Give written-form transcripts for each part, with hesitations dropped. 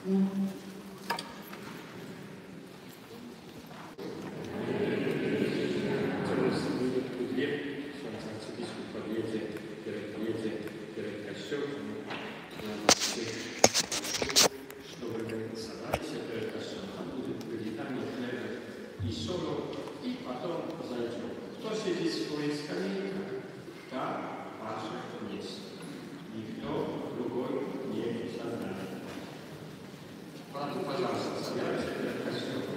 И сolo, и потом зайдем. Кто сидит в своей скамейке, там ваше место. Никто другой не сознает. Пожалуйста, собирайтесь перед костюмом.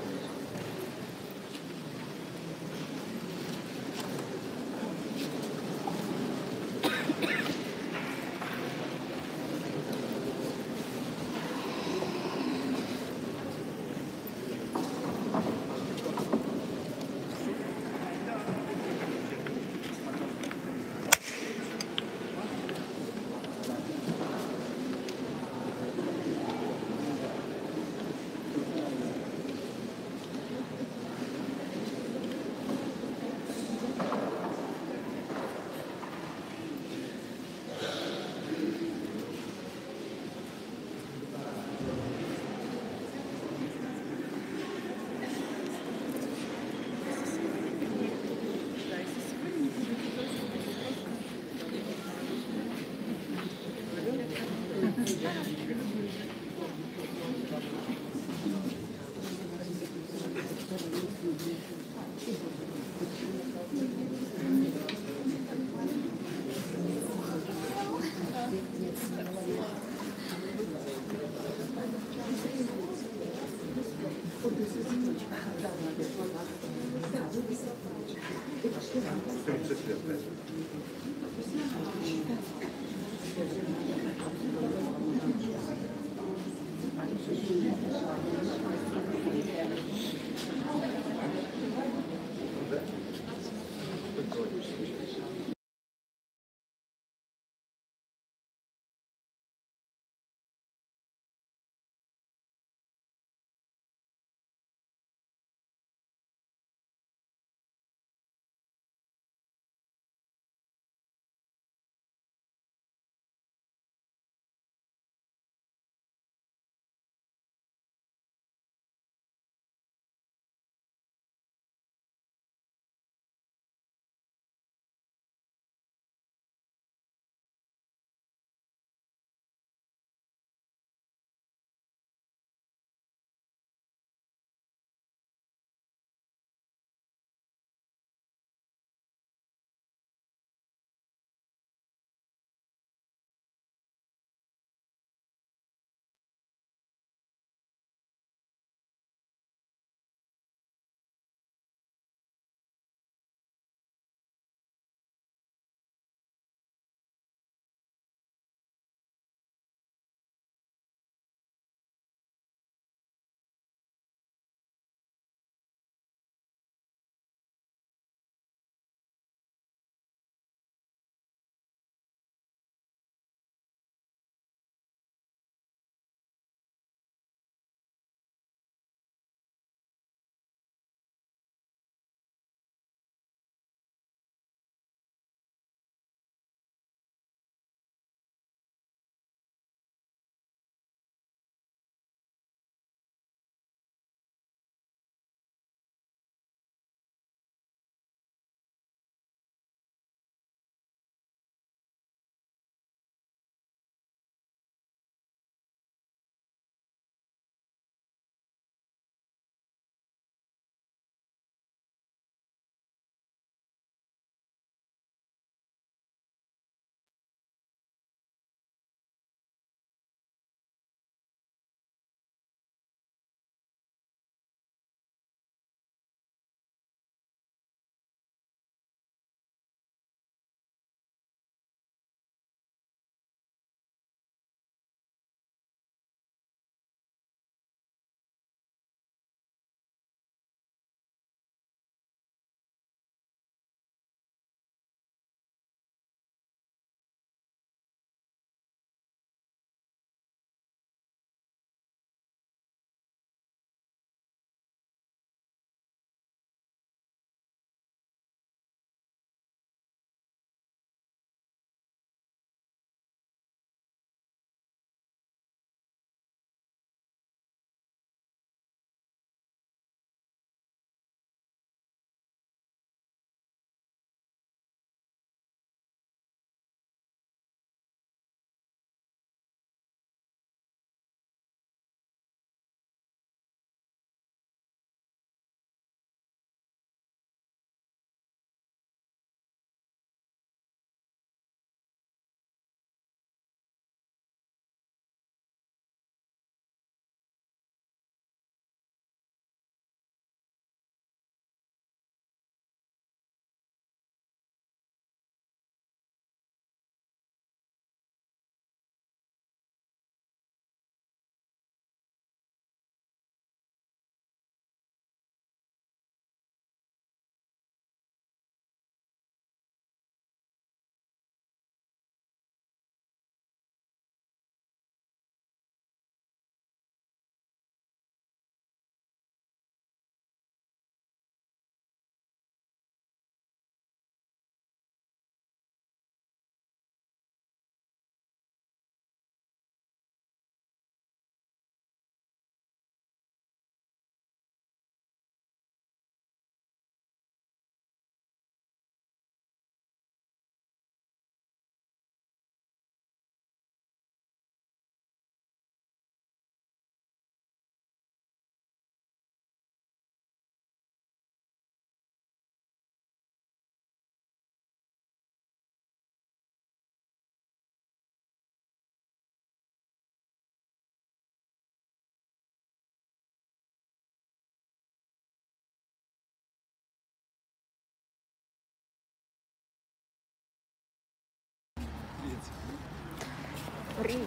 Привет.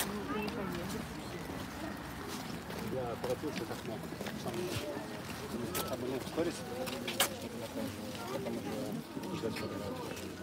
Ну, не поеду. Я торопился как мог. Сам, ну, в сторис, потом уже ждать фотографии.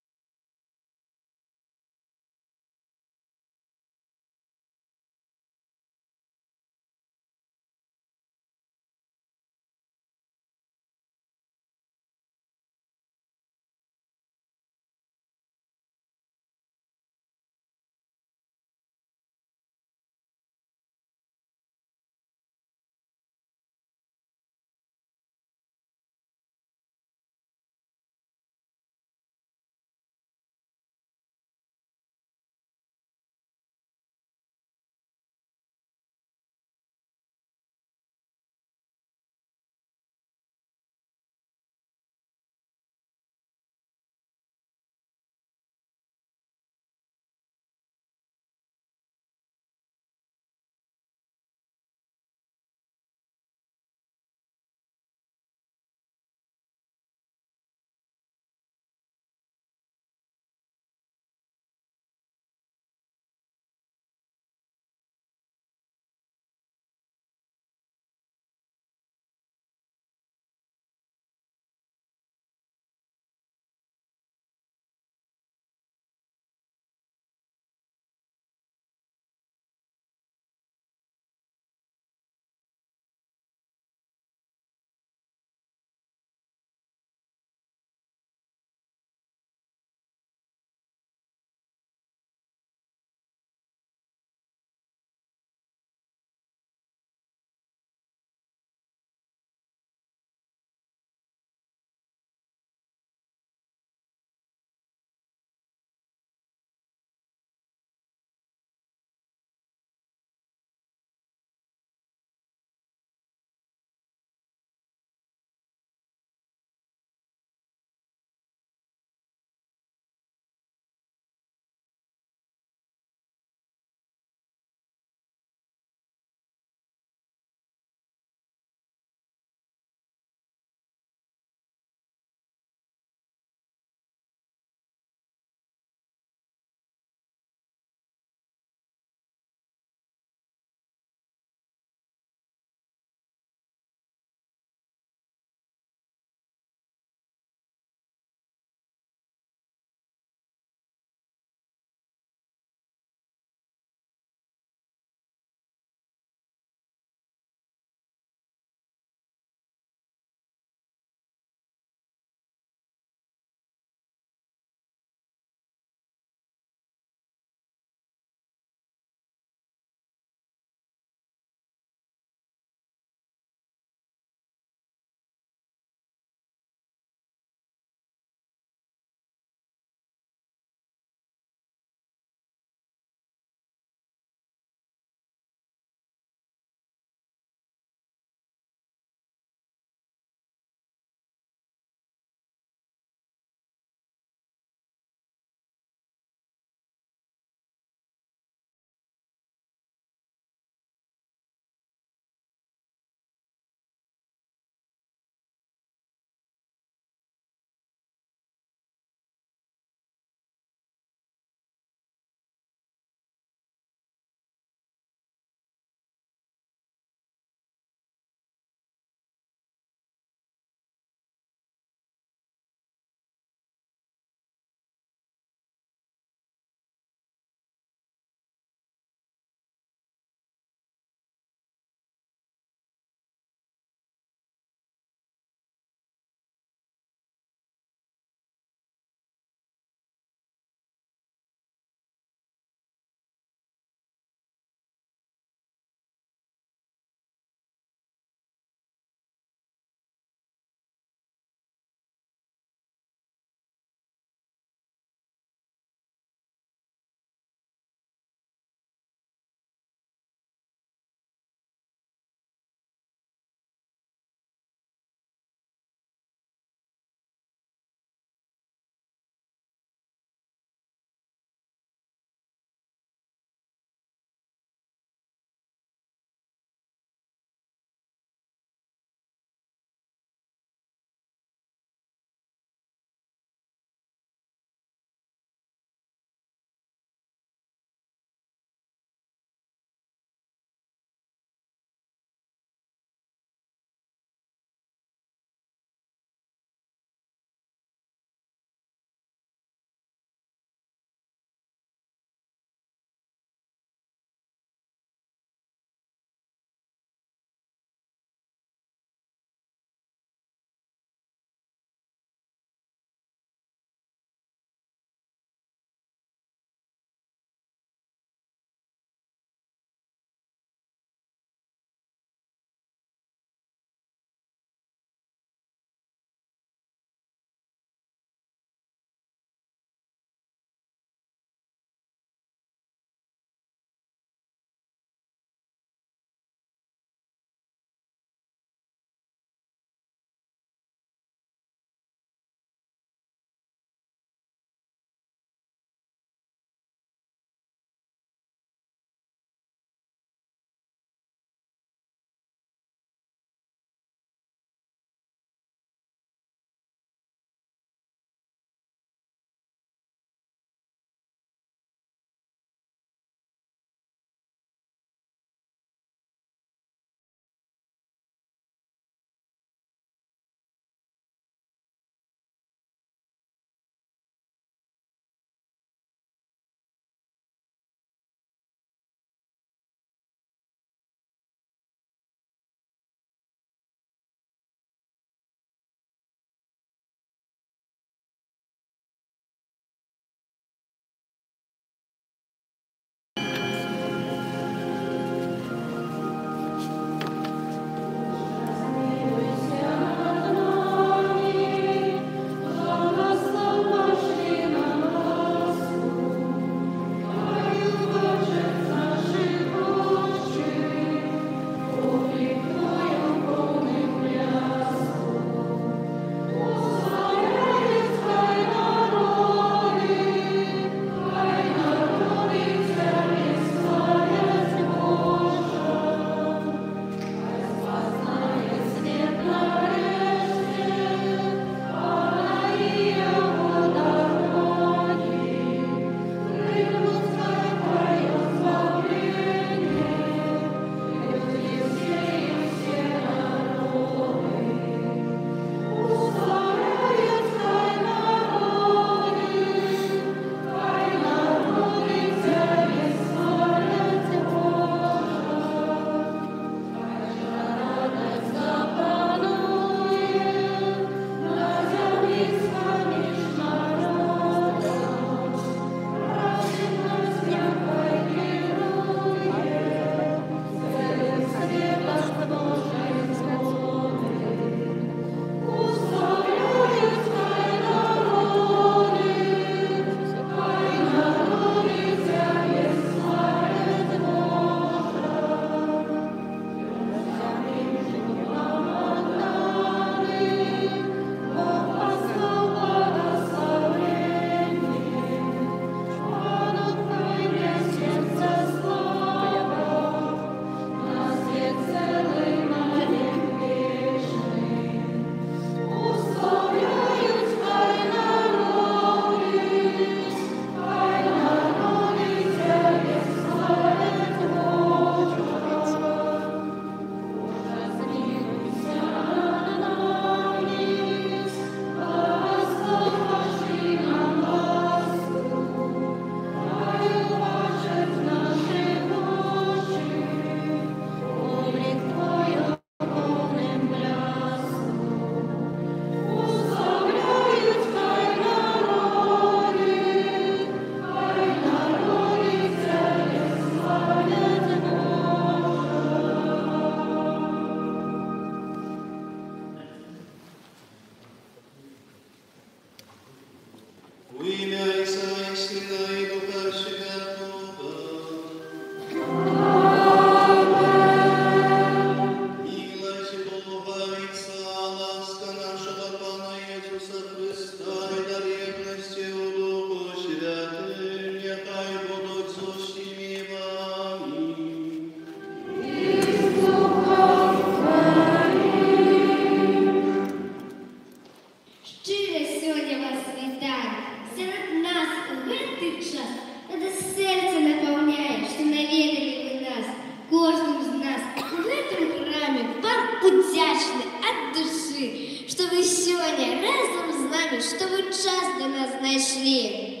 знайшлі.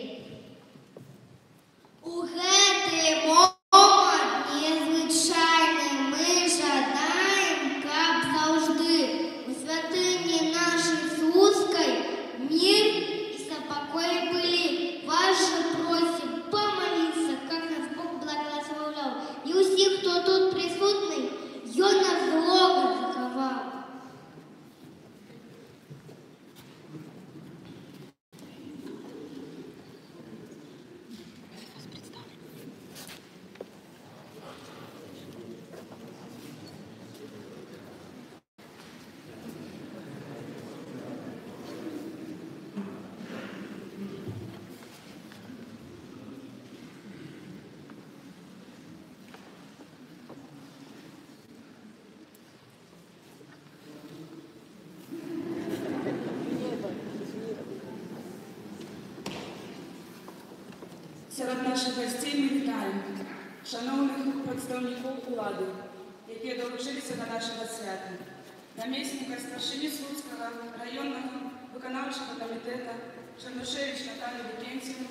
У гэты момант незвычайны мы жадаем, каб заўжды у святыні нашай Слуцкай мир и спокой были. Вас же просим помолиться, как нас Бог благословлял. И у всех, кто тут присутный, ён нас злого заховал. Серед наших гостей ми вітаємо шановних представників влади, які долучилися до нашого свята, намісника старшини Слуцького районного виконавчого комітету Чернушевич Наталію Вікентівну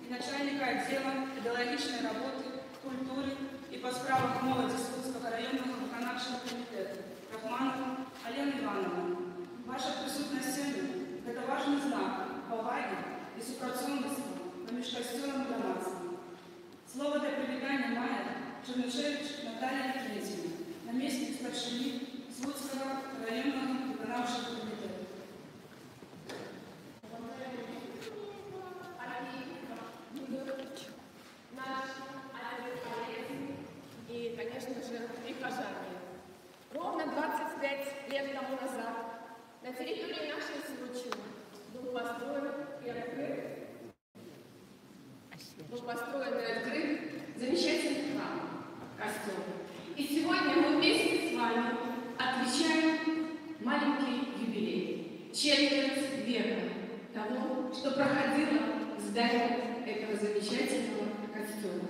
і начальника відділу ідеологічної роботи, культури і по справах молоді Слуцького районного виконавчого комітету Рахманову Алену Івановну. Ваша присутність сьогодні – це важний знак поваги і співпрацівництва поміж костюмом і громадством. Слово для привітання має Чернушевич Наталія Вікентівна, намісник старшини Слуцького районного виконавчого комітету. И, конечно же, прихожане. Ровно 25 лет тому назад на территории нашей Случины был построен и открыт замечательный храм, костел. И сегодня мы вместе с вами отмечаем маленький юбилей, четверть века того, что проходило в здании этого замечательного костела.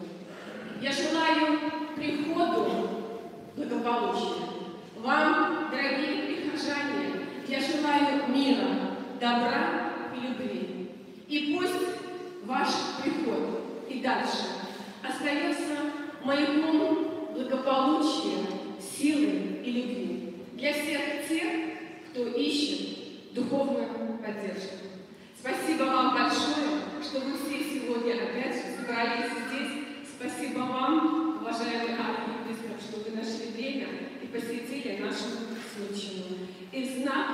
Я желаю приходу благополучия. Вам, дорогие прихожане, я желаю мира, добра и любви. И пусть ваш приход и дальше остается маяком благополучия, силы и любви для всех тех, кто ищет духовную поддержку. Спасибо вам большое, что вы все сегодня опять собрались здесь. Спасибо вам, уважаемый архиепископ, что вы нашли время и посетили нашу Случину. И в знак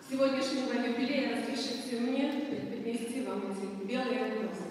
сегодняшнего юбилея разрешите мне преподнести вам эти белые розы.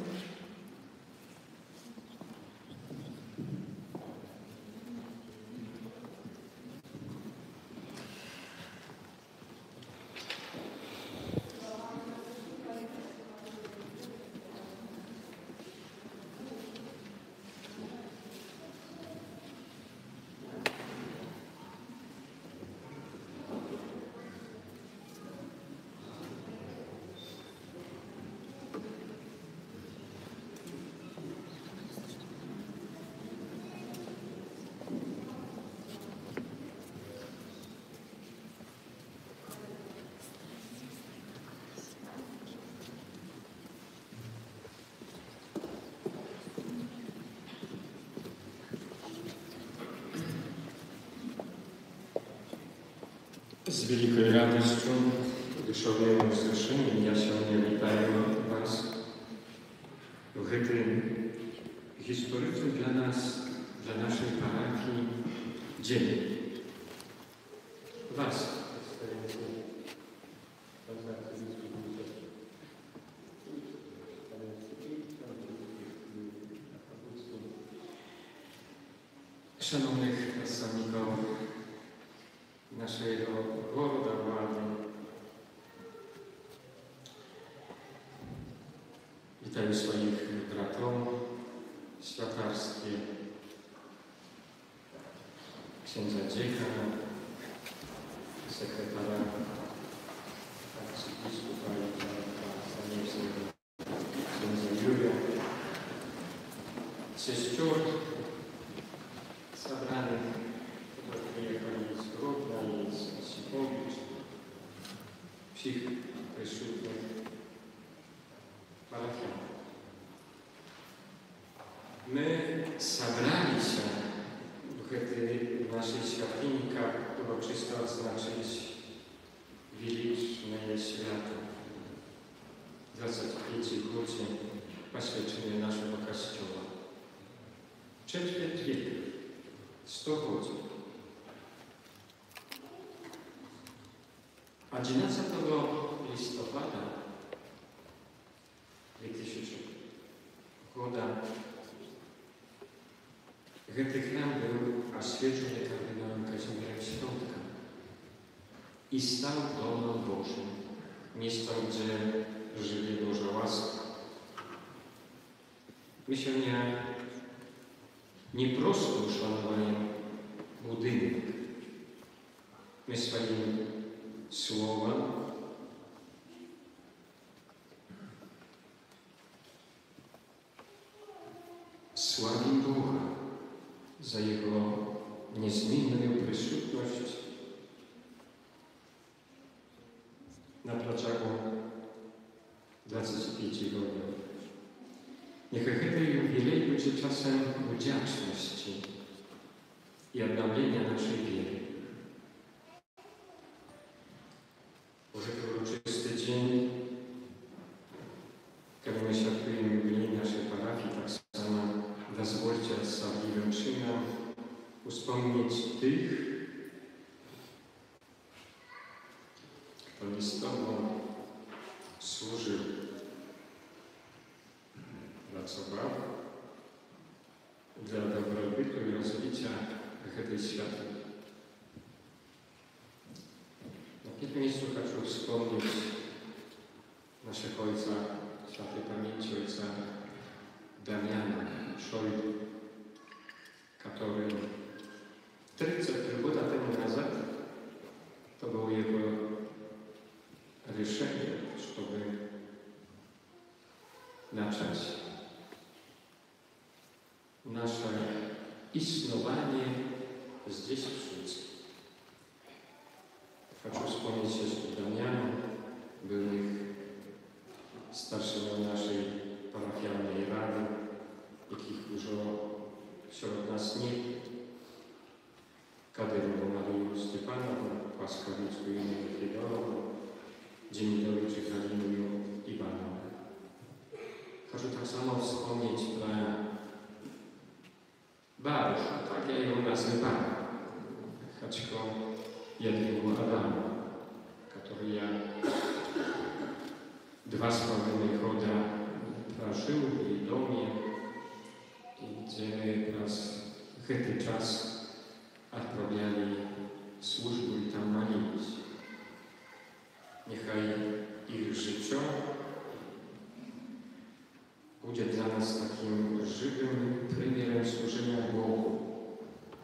Z wielką radością duszowej wzruszenia ja się witaję Was w tym historycznym dla nas, dla naszej parafii dzień. Was. Szanownych przedstawników naszego głowy władzy, witam swoich bratów w światarstwie, księdza dziekana, sekretarza arcybiskupa Staniewskiego, księdza Julia, sióstr zabranych, które przyjechali z Grodna i z Osipowicz, всіх присутніх. My zabrali się w tej naszej świętyni, jak uroczysto oznaczyć wielczne światło. 25 godzin poświęcenia naszego Kościoła. Ćwierć wieku, 100 godzin. A 11 listopada 2000 roku ten chrám był oświecony kardynałem Kazimierem Świątka i stał domem Bożym, miejscem, gdzie żyje Boża łaska. My się nie prosto uszanowujemy budynek. My swoim słowem sławimy Boga za Jego niezmienną присутność na dlaczego 25 godzin. Niech ten jubilej będzie czasem wdzięczności i odnowienia naszej wiary. Może to uroczysty dzień, kiedy my świętujemy jubilej naszej parafii, tak samo pozwólcie sobie czynom wspomnieć tych, kto listowo służył, pracował dla dobrobytu i rozwicia tej świata. Na tym miejscu chcę wspomnieć naszego ojca, świętej pamięci ojca Damiana Szojdy, który 30 lat temu nazad to było jego решение, żeby zacząć nasze istnienie здесь w Szwecji. Chcę wspomnieć jeszcze Damiana, byłych starszymi naszej parafialnej rady, jakich dużo wśród nas nie. Kadyrowo Marię Stepanową, Płaskowicką Julię Fiedorową, Dziemidowicz Halinię Iwanową. Chcę tak samo wspomnieć dla Barusza, tak ja ją nazywam, Haćko Jadwigu Adama, który ja 2,5 года прожил в jej domie, gdzie my przez ten czas odprawiali służbę i tam modlili się. Niechaj ich życie będzie dla nas takim żywym przykładem służenia Bogu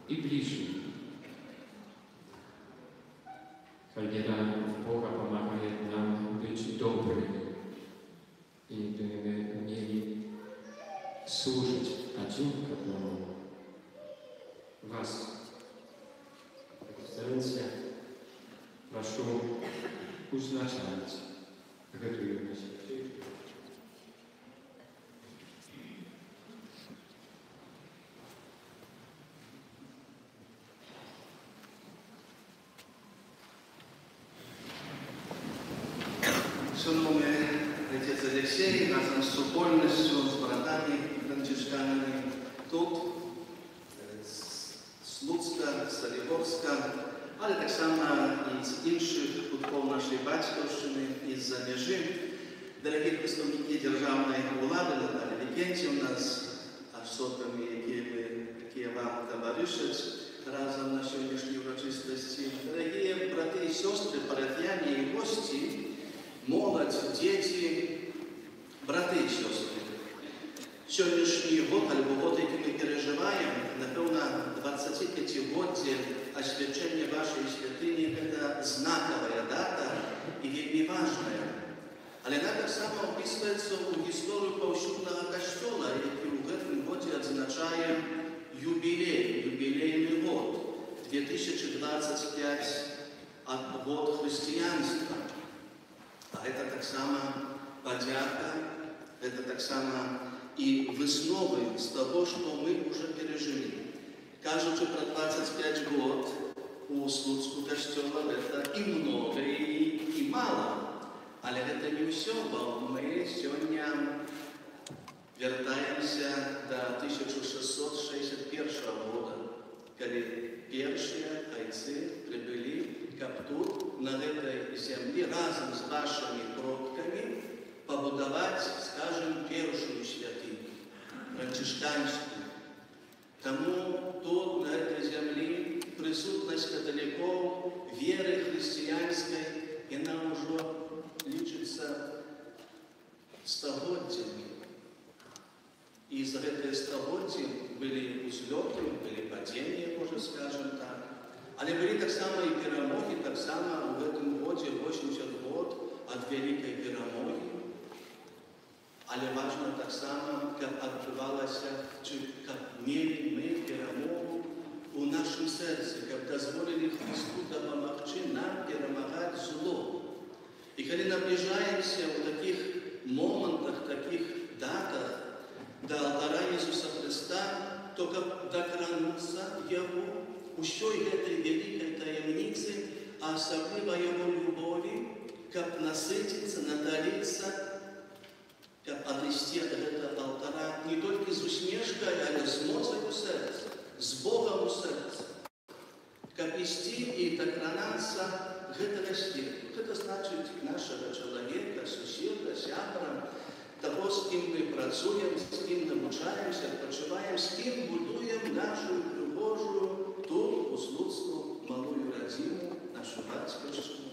i bliźnim. Niechaj wiara w Boga pomaga nam być dobrymi i byśmy mieli służyć, a dzięki temu Was, Ekscelencja, Waszą uznaczać. Gratulujemy się. Шановний отець Олексій, разом з супольністю, з братами францисканами тут, з Луцька, з Солігорська, але так само і з інших кутків нашої батьківщини, із-за межі. Дорогі представники державної влади, Наталія Вікентівна, з особами, які вам товаришать разом на сьогоднішній урочистості. Дорогі брати і сестри, парафіяни і гості, молодь, дети, браты и сестры. Сегодняшний год, альбо год, який ми переживаем, напевно, 25-годие освящения вашей святыни, это знаковая дата и вельми важная. Але она так само вписывается в историю повсюдного Костела, який в этом году отзначаем юбилей, юбилейный год, 2025 год христианства. А это так само подяка, это так само и высновы с того, что мы уже пережили. Кажучи про 25 год у Слуцку костёла, это и много, и мало. Але это не все, бо мы сегодня вертаемся до 1661 года, когда первые айцы прибыли, как тут, на этой земле, разом с вашими продками, побудовать, скажем, первую святыню, францисканскую. Тому тут, на этой земле, присутность католиков, веры христианской, и она уже лічится стагоддзямі. И за этой стагоддзі были узлеты, были падения, можно скажем так. Але были так само и перемоги, так само в этом году, 80 год от Великой перемоги. Але важно так само, как отбывалось, как мели мы перемогу у нашем сердце, как дозволили Христу допомогти нам перемагать зло. И когда наближаемся в таких моментах, таких датах до алтаря Иисуса Христа, то как докрануться Его, ущой этой великой таемницы, а особливо Его любови, как насытиться, натолиться, как отвести от этого алтаря не только с усмешкой, а и с мозгом сердца, с Богом в сердце. Как вести и докранаться к этому свету. Это значит нашего человека, соседа, сябра, того, с кем мы працуем, с кем навчаемся, почиваем, с кем будуем нашу Божию, тут, у Слуцку, малую родину, нашу батьківщину.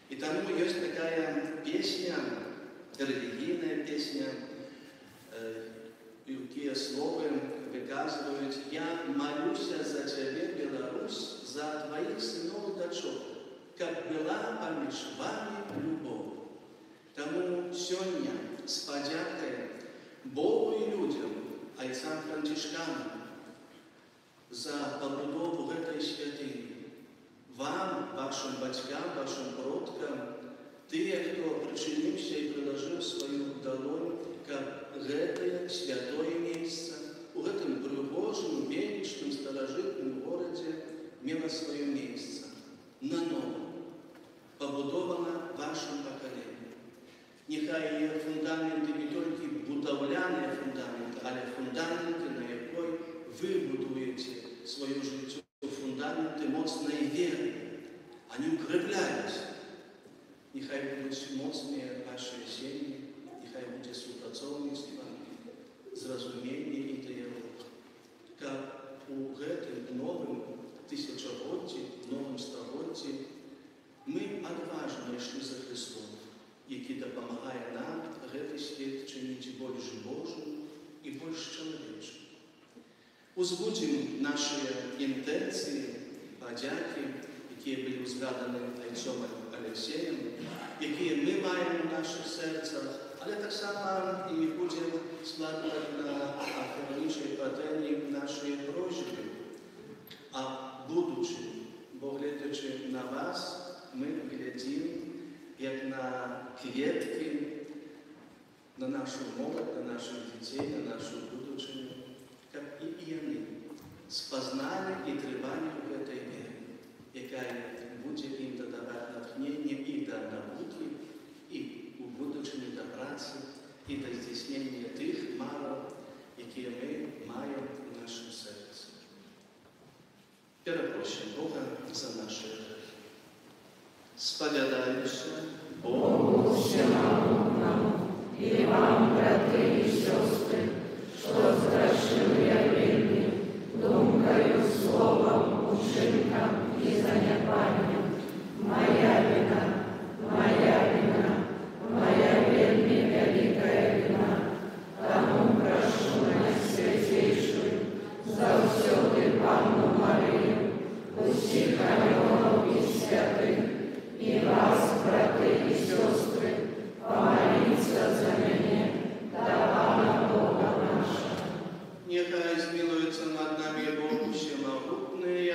И тому есть такая песня, религийная песня, и какие слова выказывают: «Я молюсь за тебя, Беларусь, за твоих сынов и дочек, как была помеж вами любовь». Тому сегодня с подякой Богу и людям, айцам францисканам, за побудову этой святыни, вам, вашим батькам, вашим продкам, те, кто причинился и приложил свою долонь, как это святое место, в этом пригожем, величном, старожитном городе имело свое место. На новом, побудовано вашим поколением. Нехай є фундаменти не тільки будовляні фундаменти, але фундаменти, на якій ви будуєте свою життя, фундаменти моцної віри. Вони укріпляються. Нехай будуть моцні ваші сім'ї, нехай буде співпрацовництво, зрозуміння і діалог. Як у гэтым новым тысячагоддзі, новым стагоддзі мы адважна ішлі за Христом, які дапамагае нам гэты свет чыніць больш Божым і больш чалавечым. Узбудзім нашыя інтэнцыі, падзякі, якія былі узгаданы айцом Алексеем, якія мы маем у нашых сэрцах, але таксама і будзем складваць на ахвярнічай патэнні нашыя просьбы о будучым, бо глядячы на вас, мы глядзім як на кветкі, на нашу моладзь, на наших дзяцей, на нашу будучыню, как і яны спазналі і трывалі ў гэтай веры, якая будзе ім дадаваць натхненне і да навукі, і ў будучыню да працы, і да здзяйснення тых мараў, якія мы маем у нашым сэрцы. Перапросім Бога за наши грехи. Споглядаючи Богу всемогутному, и вам, браты и сестры, что зграшив я вельми, думкою, словом, учинком и занепанием. Моя вина, моя вельми великая вина. Тому прошу Найсвятейшую, завсёды Панну Марию, усіх ангелов и святых, и вас, браты и сестры, помолиться за меня, да Пана Бога нашего. Нехай змилуется над нами Бог Всемогутный,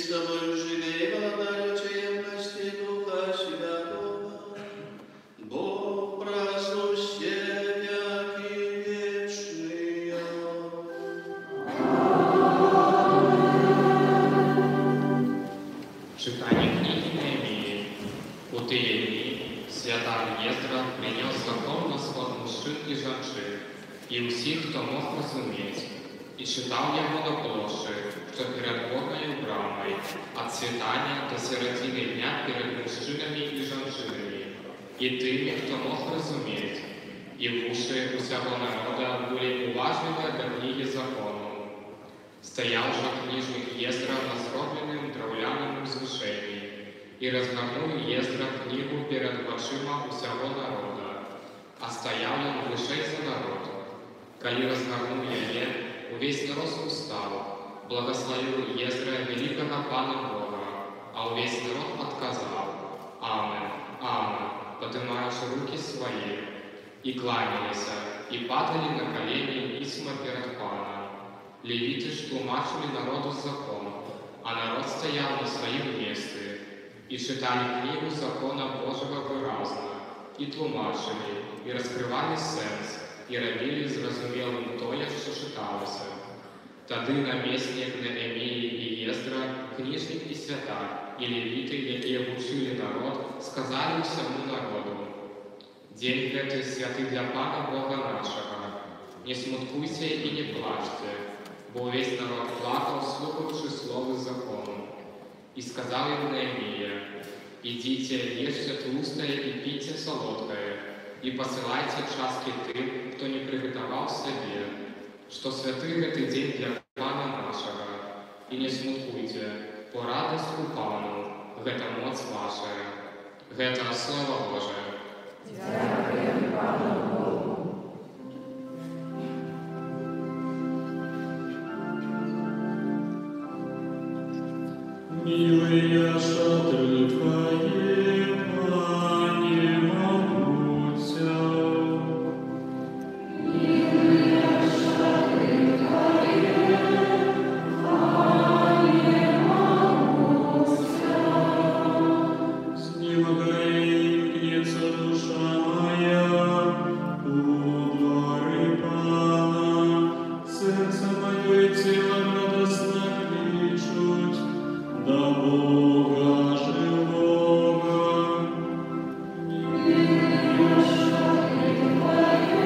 с тобою живе и владарючее власти Духа Святого, Бог просущая веки вечные. Читание книги Неемии. У тыя дні свята Єздра принес закон на сход мужчин і жінчин, і усіх, хто мог розуміти, і читав його на площі, що перед Божою брамою, від світання до середини дня перед мужчинами і жінчинами, і тими, хто мог розуміти, і вуші усього народа були уважливі до книги закону. Стоял же книжник Ездра на зробленном драўляным узвышении, и разгорнул Ездра книгу перед очима усяго народа, а стоял он вышей за народ. Коли разгорнул яе, увесь народ устал, благословил Ездра великого Пана Бога, а увесь народ отказал: Амен, Амен, поднимаешь руки свои, и кланялись, и падали на колени исма перед Паном. Левиты ж тлумачили народу закон, а народ стоял на своем месте, и читали книгу закона Божьего выразно, и тлумачили, и раскрывали сенс, и робили зразумелым тое, что читалось. Тады наместник Неемії и Ездра, книжник и свята, и левиты, якія вучили народ, сказали всему народу: «День гэты святы для Пана Бога нашего, не смуткуйте и не плачьте». Бо весь народ плакал, слухавши слово закону. И сказал им Неемия: «Идите, ешьте тлустое и пейте солодкое, и посылайте частки тем, кто не приготовал себе, что святый этот день для Пана нашего, и не смуткуйте, по радость у Пану, гэта моц ваша». Гэта Слово Божие. Дякуем Пану Богу. Милые шатры Твои, Пане, могутся. Милые шатры Твои, Пане, могутся. С немогой гнется душа моя, у дворы Пана, сердце мое и тело радостно кличут до Бога живого. Милые шатры Твои,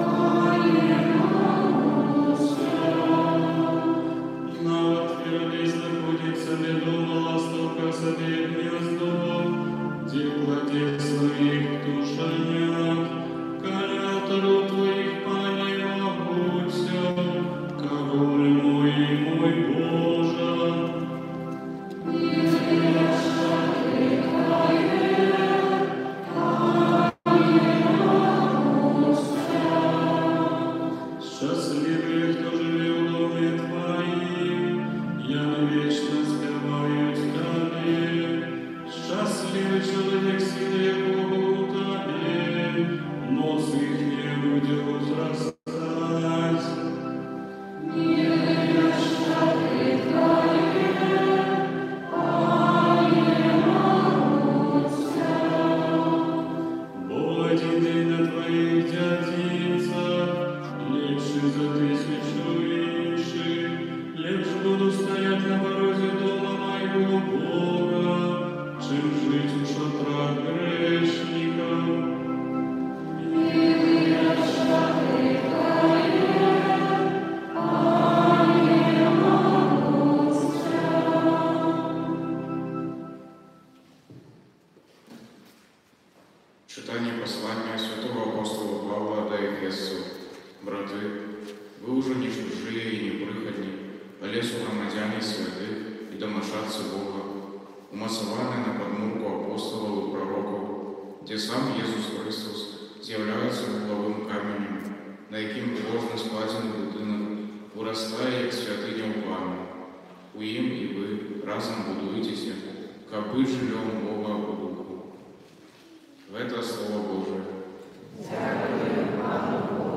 Пане, могутся. И на твердысь находится ведома ластовка себе гнездо, где плоти своих душанят, колятару Твоих, Пане, могутся, король мой и мой Боже. Милые шатры Твои, Пане, могутся. Счастливые, кто живет в доме Твоим, я вечно спеваю Тебе. Счастливый человек, сидя Богу Тебе, нос их не будет возрастать. Милые шатры Твои, Пане, могутся. Бо один день на Твоих дядинцах, лепший за 1000 інших, лепш буду стоять на порозе дома моего Бога, чем жить у шатрах грешников. Милые шатры Твои, Пане, могутся. Читание послания святого апостола Павла до Ефесу. Браты, вы уже не чужие и не прыходни, але согромадяне святых и домашатцы Бога, умасованы на подмурку апостолов и пророков, где сам Иисус Христос з'является угловым каменем, на яким положений складений будинок, вырастая як святыня у Пана. У им и вы разом будуетесь, кабы жилем Бога по духу. Это Слово Божие. Дякуем Пану Богу.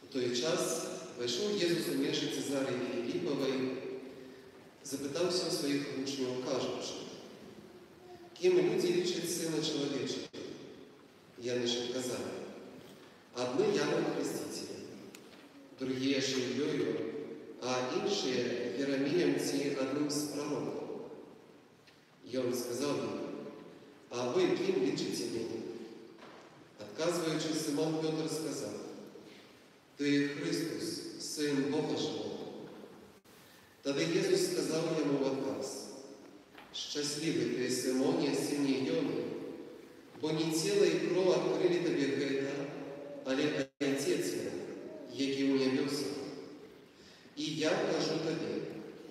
У той час вийшов Єсус у межі Цезарії Філіпової, запитався у своїх учнів, кажучи, ким люди лічать Сина Чоловічого? Яни же казали, одни Яном Хрестителем, другие Іллею, а інші Єремієм чи одним з пророків. І він сказав їм, а ви ким лічите мене? Отказуючи, Симон Петр сказав, ти Христос, Син Бога Живого. Тоді Єсус сказав йому в отказ, щасливий ти, Симоне, сині Йони, бо не тіло і кров відкрили тобі це, але Отець мій, який у небесах. І я кажу тобі,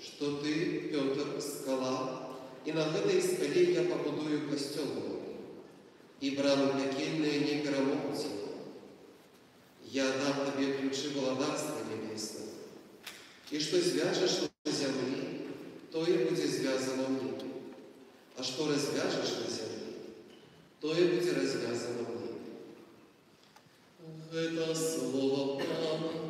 що ти, Петр, скала, и на этой скале я побудую костел мой, и брамы пекельные не перемогут его. Я дам тебе ключи владарства небесного, и что свяжешь на земле, то и будет связано мне, а что развяжешь на земле, то и будет развязано мне. Это слово правды.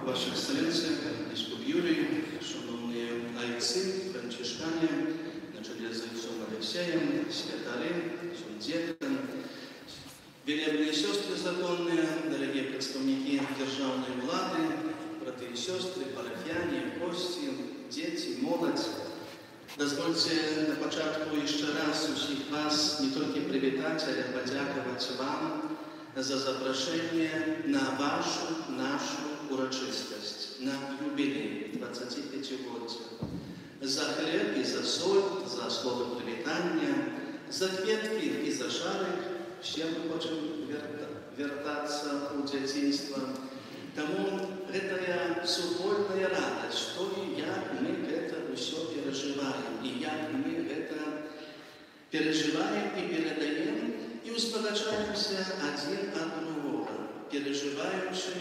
Ваша Екселенція, біскуп Юрій, шановні айці, францишкані, на чолі з отцом Алексеєм, святари, суддєкан, велебные сестры законные, дорогие представники державной влады, браты и сестры, парафіяні, гості, дети, молодь. Дозвольте на початку еще раз усіх вас не только привітати, але подякувати вам за запрошение на вашу, нашу урочистость, на юбилей 25-летия. За хлеб и за соль, за слово привітання, за кветки и за шарик. Все мы хотим вертаться у детства. Тому это супольная радость, что и як мы это все переживаем, и як мы это переживаем и передаем, и успокаиваемся один от другого, переживаючи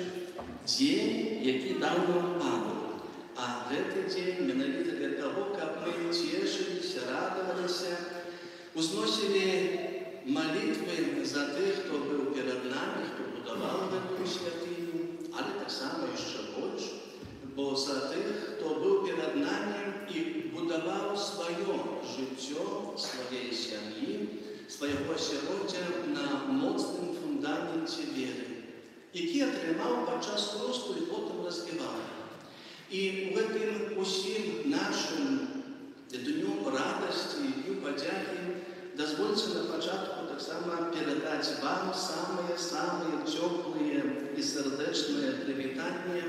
день, який дав нам Павел. А этот день менавіта для того, как мы тешились, радовались, узносили молитвы за тех, кто был перед нами, кто будовал эту святыню, але так само еще больше, бо за тех, кто был перед нами и будовал свое життя, своей семьи, своего сиротя на моцному фундаменті віри, який отримав під час росту і потім розвивав. І в этом усім нашим дню радості і подяки дозвольте на початку так само передати вам самые теплые и сердечные привітання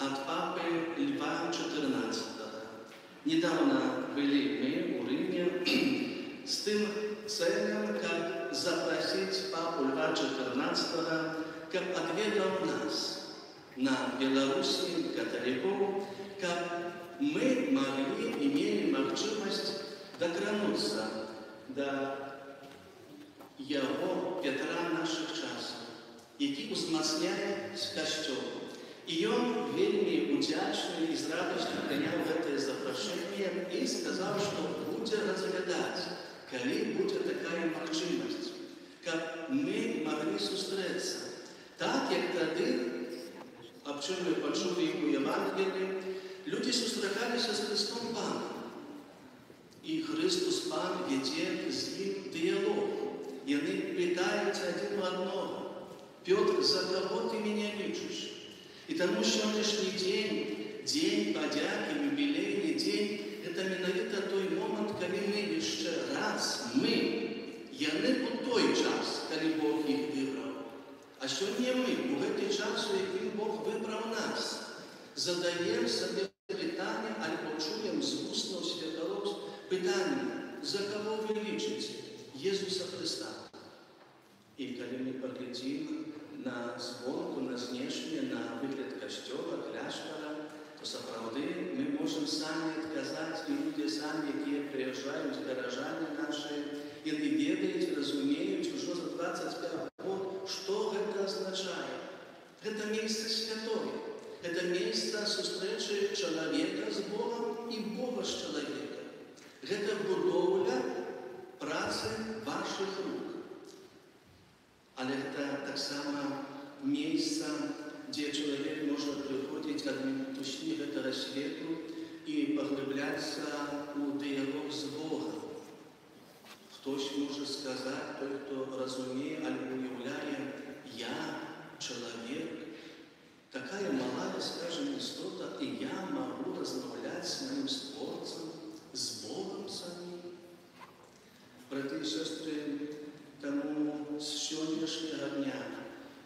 от Папы Льва XIV. Недавно были мы у Риме с тем целью, как запросить Папу Льва XIV, как отведал нас на Белоруссии, католиков, как мы могли, имели возможность дотронуться до его Петра наших часов, який узмацняє костюм. І він вельми удячний і з радістю прийняв це запрошення і сказав, що буде розглядати, коли буде така можливість, як ми могли зустрітися. Так, як тоді, об чому ми почули у Євангелії, люди зустрічалися з Христом Паном. І Христос Пан веде з ним діалог. І вони питаються один в одного. Петр, за кого ти мене лічиш? І тому сьогоднішній день, день подяки, юбілейний день, це менавіта той момент, коли ми ще раз, я не у той час, коли Бог їх вибрав, а сьогодні ми, у цей час, у який Бог вибрав нас, задаємо собі питання, або чуємо з устного святого питання, за кого ви лічите? Єсуса Христа. І коли ми поглядим на звонку, на знешне, на вигляд костёла, кляштара, то сапраўды мы можем самі адказаць, і людзі самі, якія прыязджаюць, гаражане нашы, яны ведаюць, разумеюць ужо за 25 год, што гэта азначае. Гэта месца святое, гэта месца сустрэчы чалавека з Богам і Бога з чалавекам. Гэта будоўля працы вашых рук. Але гэта таксама месца, дзе чалавек можа прыходзіць ад мітусні гэтага свету і паглыбляцца ў дыялог з Богам. Хтось може сказаць, той, хто разумее альбо уяўляе, я чалавек, такая малая, скажем, істота, і я магу размаўляць з маім створцам, з Богом самим. Браты і сёстры, таму з сённяшняга дня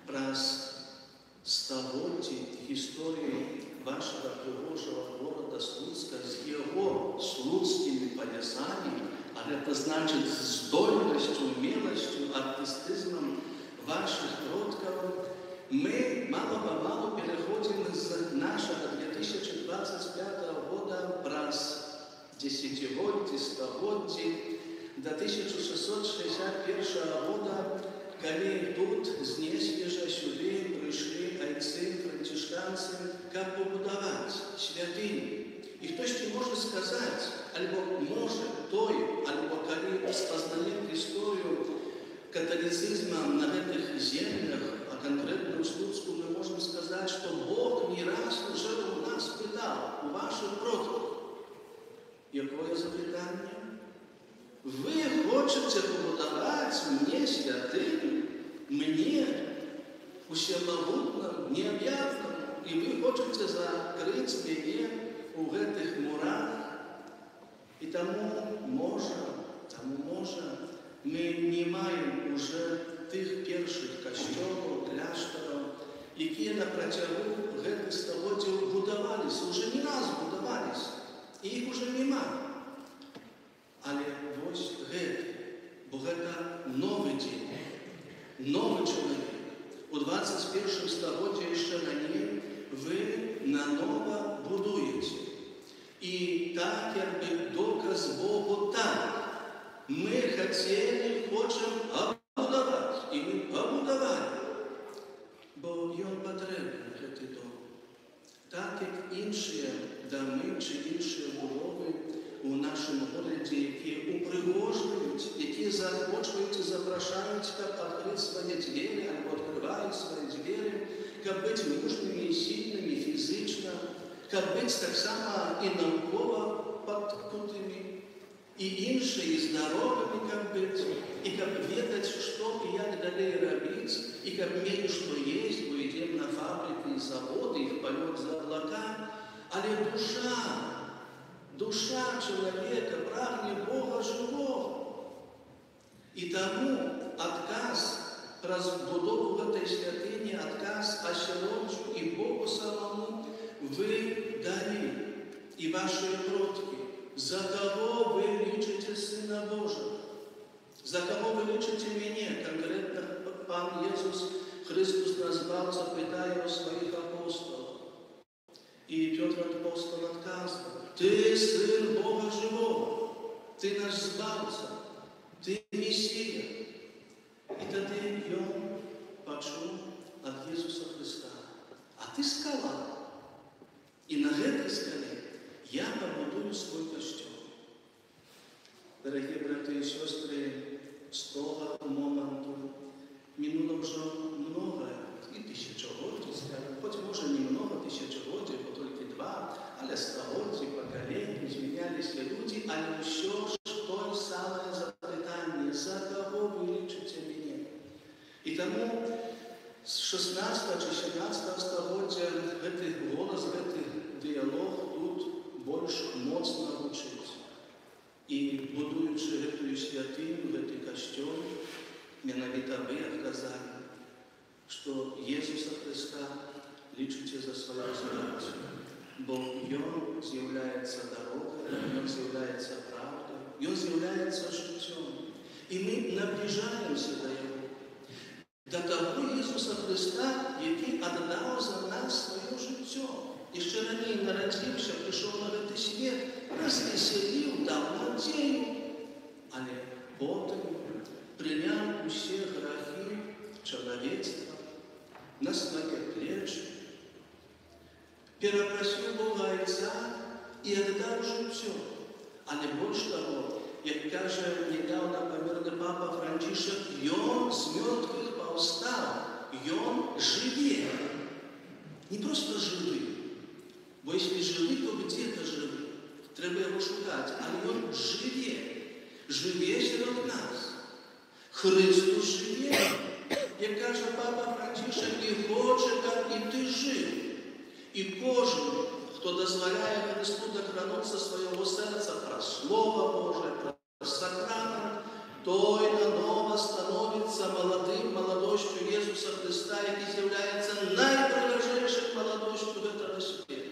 праз стагоддзі гісторыі вашага прыгожага горада Слуцка з яго слуцкімі палясамі, а гэта значыць здольнасцю, умеласцю, артыстызмам вашых продкаў, мы мало-помалу переходим з нашага 2025 года праз десятигоддзі, стагоддзі до 1661 года, калі тут знесвежа сюды прыйшлі айцы, францішканцы, каб пабудаваць святыню. І хтосьці можа сказаць, альбо можа той, альбо калі спазнаем гісторыю каталіцызма на гэтых землях, а конкретно в Слуцку мы можем сказать, что Бог не раз уже у нас пытал, у ваших продков. Якое запитание? Вы хочете побудовать мне святыню, мне, усемогутному, необъятному, и вы хотите закрыть меня у этих мурах? И тому можно, мы не маем уже тых першых касцёлаў, кляштараў, якія на працягу гэтых стагоддзяў будаваліся, уже не раз будаваліся, і іх уже няма. Але вось гэта, бо гэта новы дзень, новы чалавек. У 21 стагоддзі яшчэ раней вы нанова будуеце. І так, як бы доказ Богу так, мы хотели, хочем обудовать, и мы обудовали, бо ён патрэбен гэты дом. Так, як іншыя дамы чи іншыя будовы у нашым горадзе, якія упрыгожваюць, якія заахвочваюць і запрашаюць, каб адкрыць свае дзверы, альбо адкрываюць свае дзверы, каб быць мужнымі і сільнымі фізычна, каб быць таксама і наукова падкутымі, і іншыя, і здаровымі, каб быць, і каб ведаць, што і як далей рабіць, і каб мелі што есць, бо ідзем на фабрыкі і заводы, іх палёт за аблака, але душа чалавека прагне Бога жывога. І таму адказ праз будову гэтай святыні, адказ асяроддзю і Богу самому вы далі, і ваші продкі. За кого вы лічыце Сына Божага? За кого вы лічыце мяне? Конкретно Пан Иисус Христос назвался, пытая у своих апостолов. И Петр апостол отказывал: ты Сын Бога Живого, ты наш Збавца, ты Мессия. И тогда он почул от Иисуса Христа: а ты скала, и на этой скале я побудую свой костёл. Дорогие братья и сестры, с того момента минуло уже много, и тысячелетий, хоть может немного тысячелетий, бо только 2, але столетий, поколений, изменялись люди, але все то самое запитание: за кого вы лічыце меня? И тому с 16 чи 17 столетия этот голос, этот диалог тут больше моцно гучыць. І будуючи гэтую святыню, гэты касцёл, менавіта вы адказалі, што Jesúsa Христа лічыце за сваю смерць, бо Ён з'яўляецца дарогай, Ён з'яўляецца правдай, Ён з'яўляецца жыццём. І ми наближаємося до Його. До того Ісуса Христа, який віддав за нас своє життя. І ще раніше народився, прийшов на цей світ, розвеселив, дав надію, але потім прийняв усі гріхи чоловічства на свої плечі, перепросив Бога Отця і віддав життя. Але більше того, як каже недавно померли папа Францишек, Він з мертвих повстав, Він живе. Не просто живий, бо якщо живий, то где-то живий. Треба його шукати, але Він живе. Живе серед нас. Христос живе, як каже папа Францишек, і хоче, як і ти жив. І кожен, хто дозволяє Христу доторкнутися свого серця про Слово Боже, про сакрамент, той наново становиться молодостю Ісуса Христа, який з'являється найпригожейшим молодостю цього світу.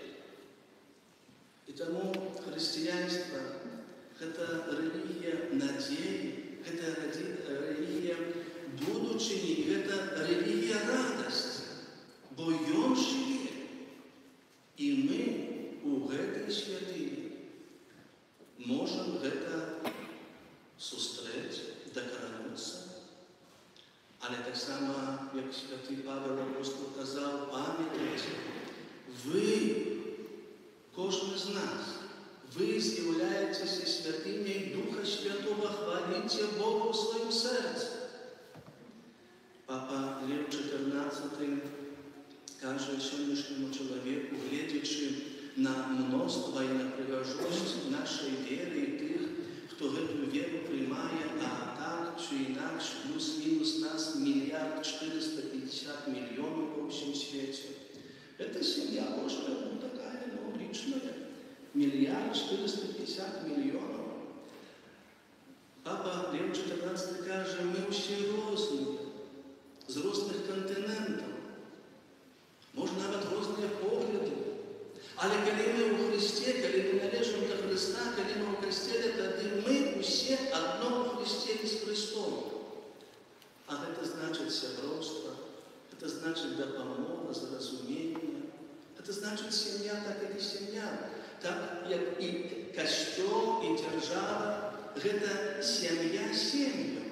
І тому християнство – це релігія надії, це релігія будучині, це релігія радості, бо Він живе. І ми у гэтай святыні можем гэта сустрэць, дакрануцца. Але так само, як святы Павел Апостол казав, пам'ятайте, ви, кожен з нас, ви з'являєтеся святиней Духа Святого, хвалите Бога в своєму серці. Папа Лев XIV каже сьогоднішньому чоловіку, глядячи на мноство і на пригожості нашої віри і тих, хто цю віру приймає, а так чи інакше, плюс-мінус нас 1 450 000 000 по всьому світі. Це сім'я Божа, така, лична. 1 450 000 000. Папа Лев XIV каже, ми всі різні, з різних континентів. Може, навіть різні погляди. Але коли ми у Христі, коли ми належимо до Христа, коли ми у Христі, тоді ми усі одно у Христі з Христом. А це значить сябровство, це значить допомога, зрозуміння, це значить сім'я, так як і сім'я, так як і костюл, і держава, це сім'я сім'я.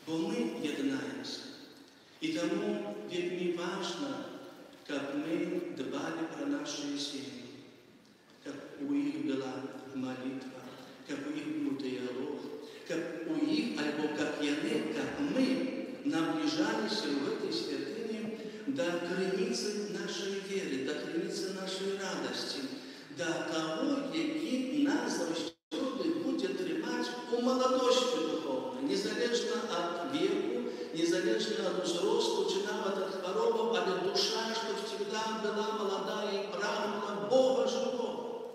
Бо ми єднаємося. І тому вельми важно, щоб ми дбали про наші сім'ї, щоб у них була молитва, щоб у них був діалог, щоб у них, або як ми наближалися в цій святині до криниці нашої віри, до криниці нашої радості, до того, який нас завжди буде тримати у молодості духовної, незалежно від віку, незалежно от взросту, чи навіть от хвороб, але душа, що всегда була молода і прагнула Бога живого.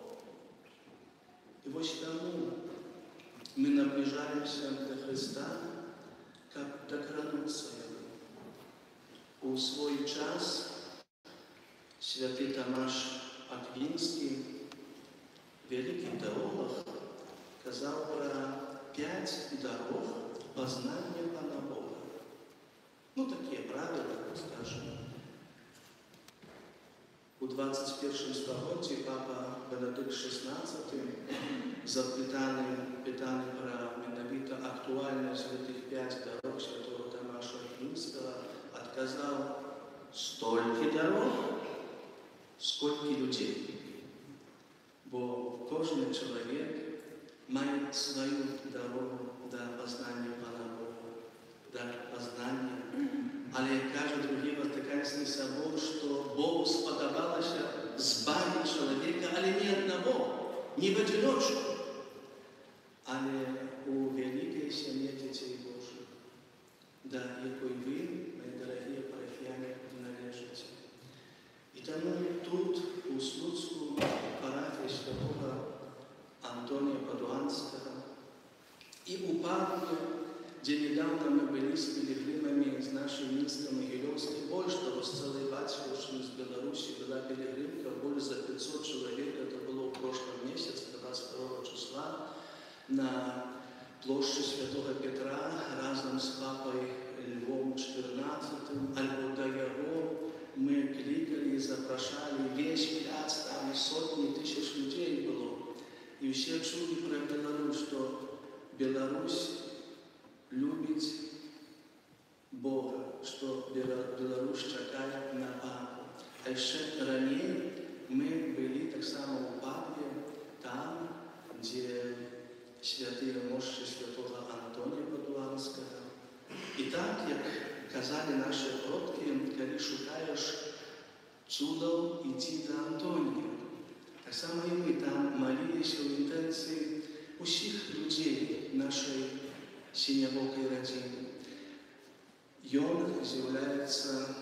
І ось тому ми наближаємося до Христа, щоб докранутися Його. У свій час святий Томаш Аквінський, великий теолог, казав про 5 дорог познання Пана Бога. Ну, такие правила, скажем. У 21 столетии папа Бенедикт XVI, запитаний про менавіта актуальність этих 5 дорог святого Томаша Аквінського, отказал столько дорог, сколько людей. Бо кожен чоловік має свою дорогу до познання Пана Бога, до познання. Але каже другий Ватиканський собор, що Богу сподобалося збавити чоловіка, але не одного, не в одиночку, але у великій сім'ї дітей Божих, до якої ви, мої дорогі парафіяни, належите. І тому тут, у Слуцьку парафії святого Антонія Падуанського, и у Павла, где недавно мы были с пилигримами из нашей Минско-Могилевской, больше того, с целой батюшкой из Беларуси была пилигримка, более за 500 человек, это было в прошлом месяце, 22 числа, на площади Святого Петра разом с папой Львом XIV, альбо до его, мы кликали и запрошали весь пляц, там сотни тысяч людей было. И все чули про Беларусь, что Беларусь любит Бога, что Беларусь чекает на папу. А еще ранее мы были так само у папы, там, где святые мощи святого Антония Падуанского. И так, как казали наши предки, когда шукаешь чудо, иди до Антония. Так само и мы там молились в интенции всех людей нашей синевокой родины. И он является,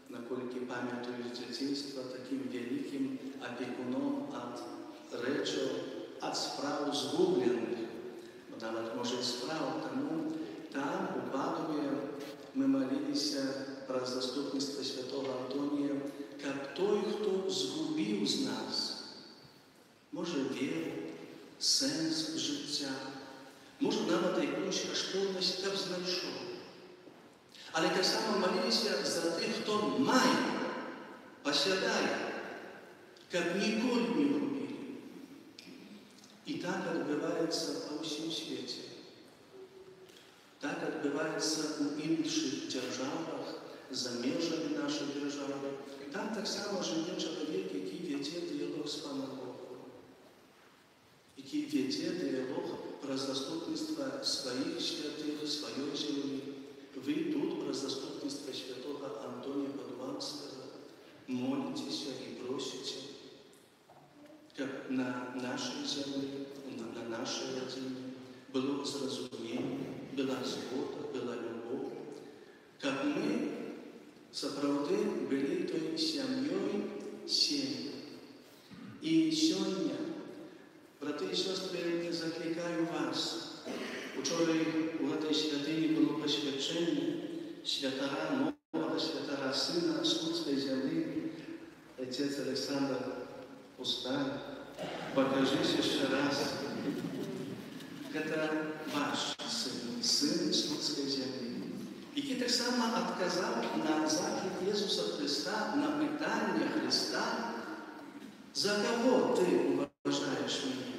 накольки памятую с детства, таким великим опекуном от речей, от справ згубленных. Навіть, може, справ, тому там, у Падове, мы молились про заступництво святого Антония, как той, кто згубил из нас, може, веру, сенс життя, може, навіть якусь коштовність, як знайшов. Але так само молилися за тих, хто має, посідає, як ніколи не губили. И так отбывается по всем свете. Так отбывается у інших державах, за межами нашей державы. Там так само живе человек, який веде диалог с Паном Богом. Який веде диалог про заступництво своих святых, своей земли. Вы тут про заступництво святого Антония Падуанского молитесь и просите, как на нашей земле, на нашей родине было зразумение, была згода, была любовь. Как мы, справді, были той семьей семьи. И сегодня, браты и сестры, закликаю вас. Вчора у этой святыни было посвящение святара, нового святара сына Слуцкой земли, отец Александр. Устань, покажись еще раз. Это ваш сын, сын Слуцкой земли. И так само отказал на заклик Иисуса Христа, на питание Христа, за кого ты уважаешь меня?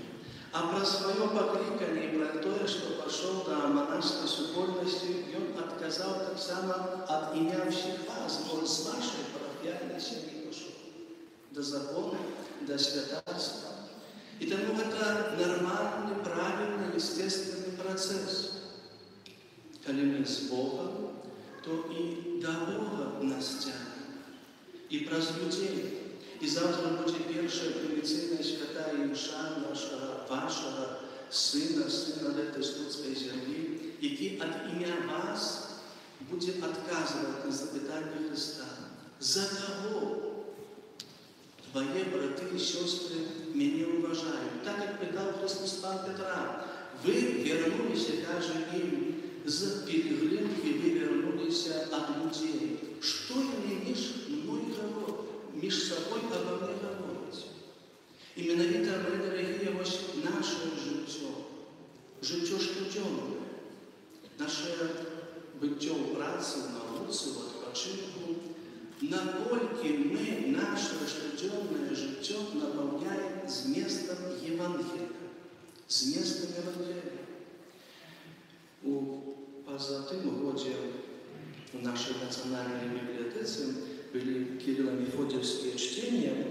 А про свое покликание и про то, что пошел на монашеской супольности, он отказал так само от имя всех вас, он с вашей парафиальной семьи пошел. До закона, до святарства. И тому это нормальный, правильный, естественный процесс. Когда мы с Богом, то и до Бога нас тянет. И про людей. И завтра будет первая полицейная святая Иша нашего, вашего сына, сына этой Слуцкой земли, и от имя вас будет отказывать на запитание Христа. За кого? Твои браты и сестры меня уважают. Так как питал Христос Пан Петра, вы вернулись, каже им, за пилигримки вы вернулись от людей. Что они между собой обо мне говорят? Именно это, мои дорогие, наше життя штучное, наше быття в праці, в науці, в відпочинку, наскільки ми наше щоденне життя наповняємо змістом Євангелія. Змістом Євангелія. У позатим годі в нашей национальной библиотеке были Кирилло-Мефодиевские чтения,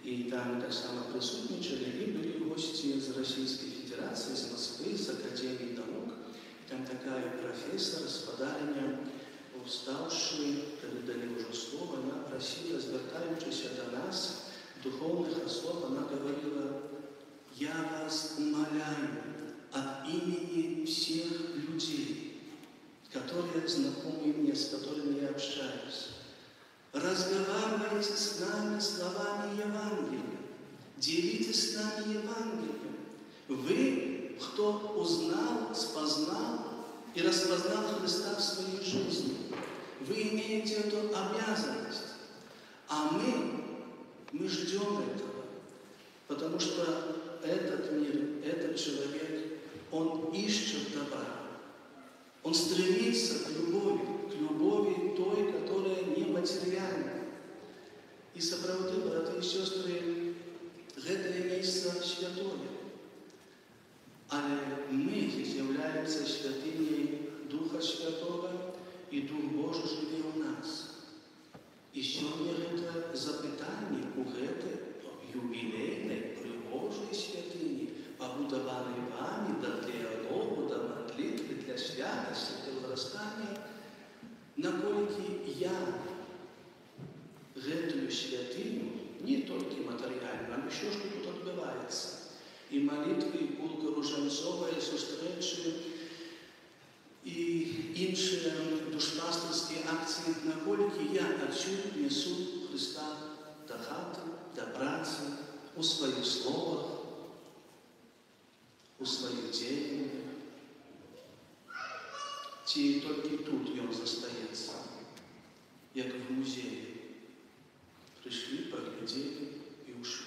и там так само присутствовали, и были гости из Российской Федерации, из Москвы, из Академии наук. И там такая профессор с подарением уставший, когда дали уже слово, она просила, звертаючись до нас, духовных особ, она говорила: «Я вас умоляю от имени всех людей, которые знакомы мне, с которыми я общаюсь, разговаривайте с нами словами Евангелия, делитесь с нами Евангелием. Вы, кто узнал, спознал и распознал Христа в своей жизни, вы имеете эту обязанность. А мы ждем этого, потому что этот мир, этот человек, он ищет Он стремится к любови той, которая нематериальна. И сапраўды, браты и сестры, гэтае место святое. Але мы являемся святыней Духа Святого, и Дух Божий живе у нас. И сегодня это запытание у гэтай юбилейной, пригожей святыни, побудованной вами до диалогу, до молитвы, для святости, для возрастания, накольки я гэтую святыню, не только материально, а еще что тут отбывается. И молитвы, и пулка ружанцовая, сустречи, и іншие душпастерские акции, накольки я отсюда несу Христа до хаты, до працы, у своих словах, у своих деяниях. Ці только тут он застается, как в музее. Пришли, поглядели и ушли.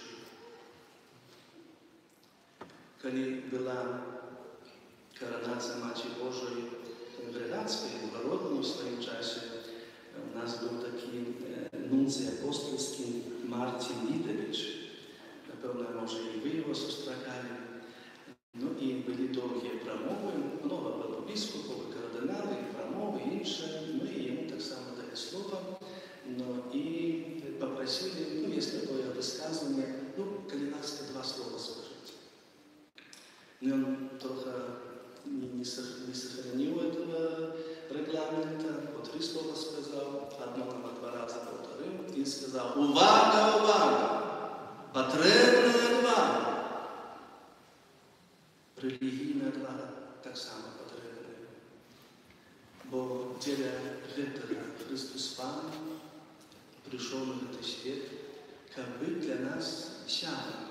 Когда была коронация Матери Божией конгрегатской, благородной в своем часе, у нас был такой нунций апостольский Мартин Лидович. Напевно, может, и вы его сустракали. Ну и были долгие промовы, много было біскупов, кардинали, промовы, іншие. Ну и ему так само дали слово. Но и попросили, ну, есть такое высказывание, ну, Калиновский 2 слова скажите. Но он трохи не сохранил этого регламента, по 3 слова сказал, одно на 2 раза повторил, и сказал: увага, увага, потребная отвага. Релігійна отвага так само потрібна. Бо для этого Христос Пан пришел на этот свет, как быть для нас сядом.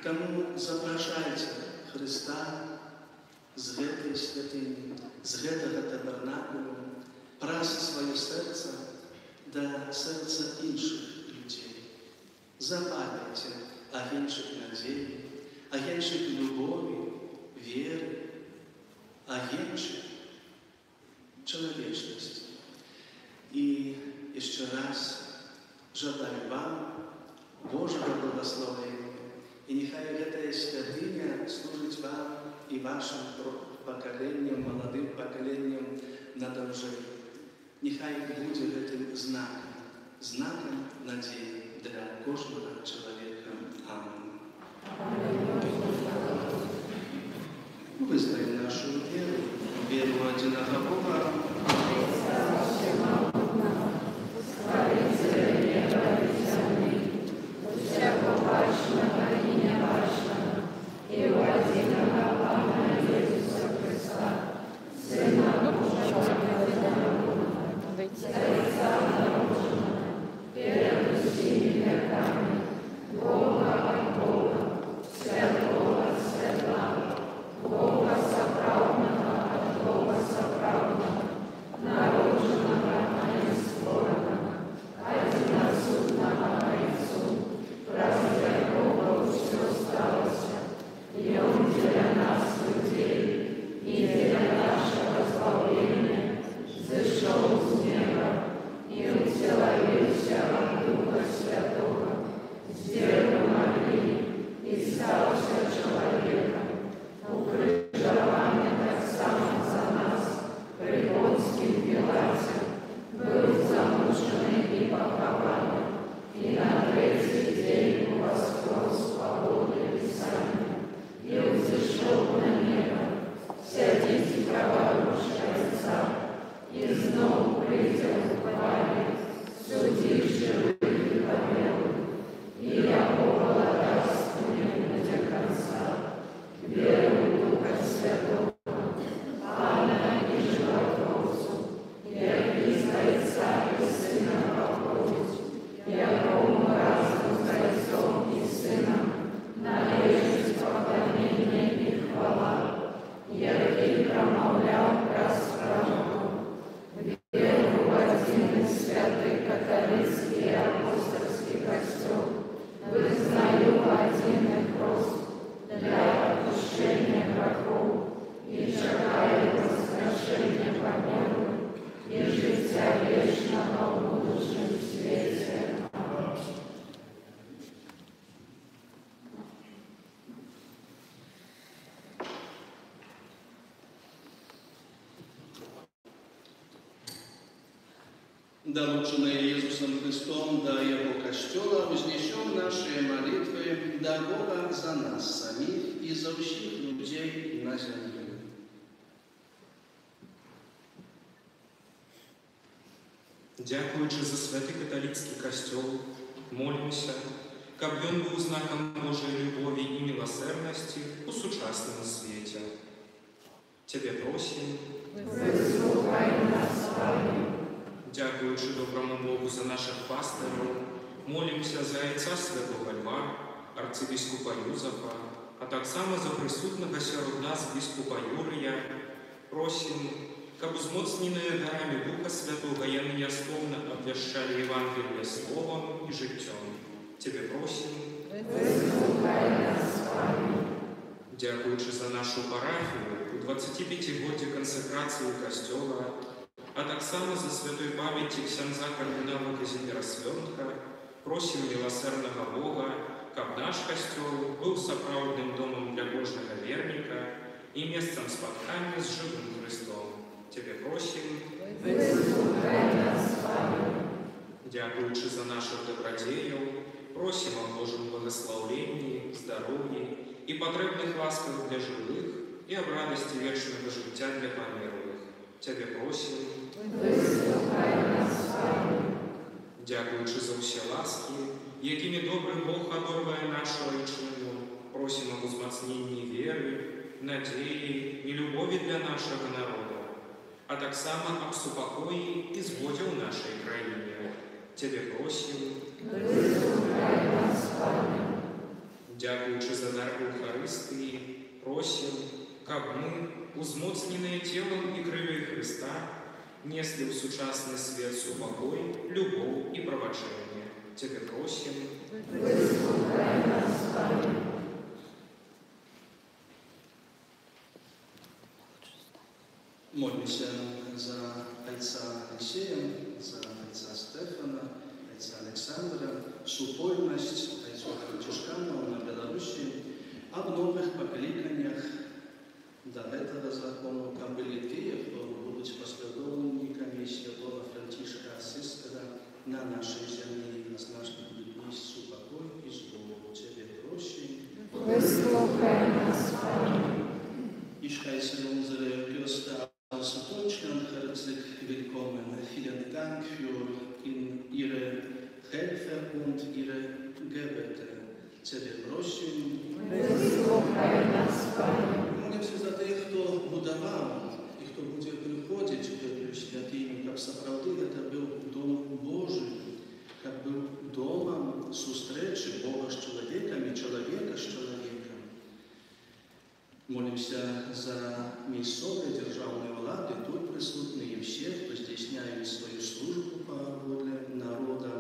Тому запрошайте Христа з этой святыни, з этого табернакулу, праси свое сердце до сердца інших людей. Запалите огеньших надей, огеньших любови, веры, огеньших человечности. И еще раз желаю вам Божьего благословения. И нехай эта святыня служит вам и вашим поколениям, молодым поколениям на дорожке. Нехай будет этим знаком надеи для каждого человека. Аминь. Вызнаем нашу веру в одинако Бога. Бога соправдного от Бога соправдного. долученные Иисусом Христом до Его Костела, вознесем наши молитвы до Бога за нас самих и за всех людей на земле. Дякуючи за святий католицький костел, молимся, каб ён быў знаком Божьей любови и милосердности у сучасном свете. Тебе просим, дякуючи доброму Богу за наших пастыраў, молимся за отца святого Льва, арцыбіскупа Юзафа, а таксама за присутного сярод нас біскупа Юрия, просим, каб узмоцненные дарами Духа Святого яны нясловно обвящали Евангелие словом и життем. Тебе просим, дякуючи за нашу парафію у 25-годді консекрації костела, а таксама за святой памяти ксяндза кардинала Казимира Свёнтка, просим милосердного Бога, каб наш костел был сапраўдным домом для кожного верника и местом споткания с живым Христом. Тебе просим, дякуючи за наших добродеев, просим о Божьем благословении, здоровье и потребных ласках для живых и об радости вечного життя для померлых. Тебе просим, дякуючи за все ласки, якими добрый Бог одорває нашу Отчину, просим об узмацнении веры, надеи и любови для нашего народа, а так само об супокои и згоде в нашей краине. Тебе просим, дякуючи за дар Евхаристии, просим, каб мы, узмоцненные телом и кровью Христа, несли в сучасный свет супокой, любовь и пробачение. Тебе просим, молимся за отца Алексея, за отца Стефана, отца Александра, супольность отцов Францишканов на Беларуси, об новых покликаниях до этого закона, как были те, кто будут последовниками святого Францишка Ассизского на нашей земле, нас будет нести супокой и сбор. Тебе просим. Выслухай нас, Ich heiße unsere Fürste aus Deutschland herzlich willkommen. Vielen Dank für Ihre Hilfe und Ihre Gebete. Тебе просим. Молимся за тех, кто будовал и кто будет приходить в эту святыню, как сапраўды это был дом Божий, как был домом встречи Бога с человеком и человека с человеком. Молимся за мясцовые державные влады, тут присутные все, кто здійсняет свою службу по воле народа,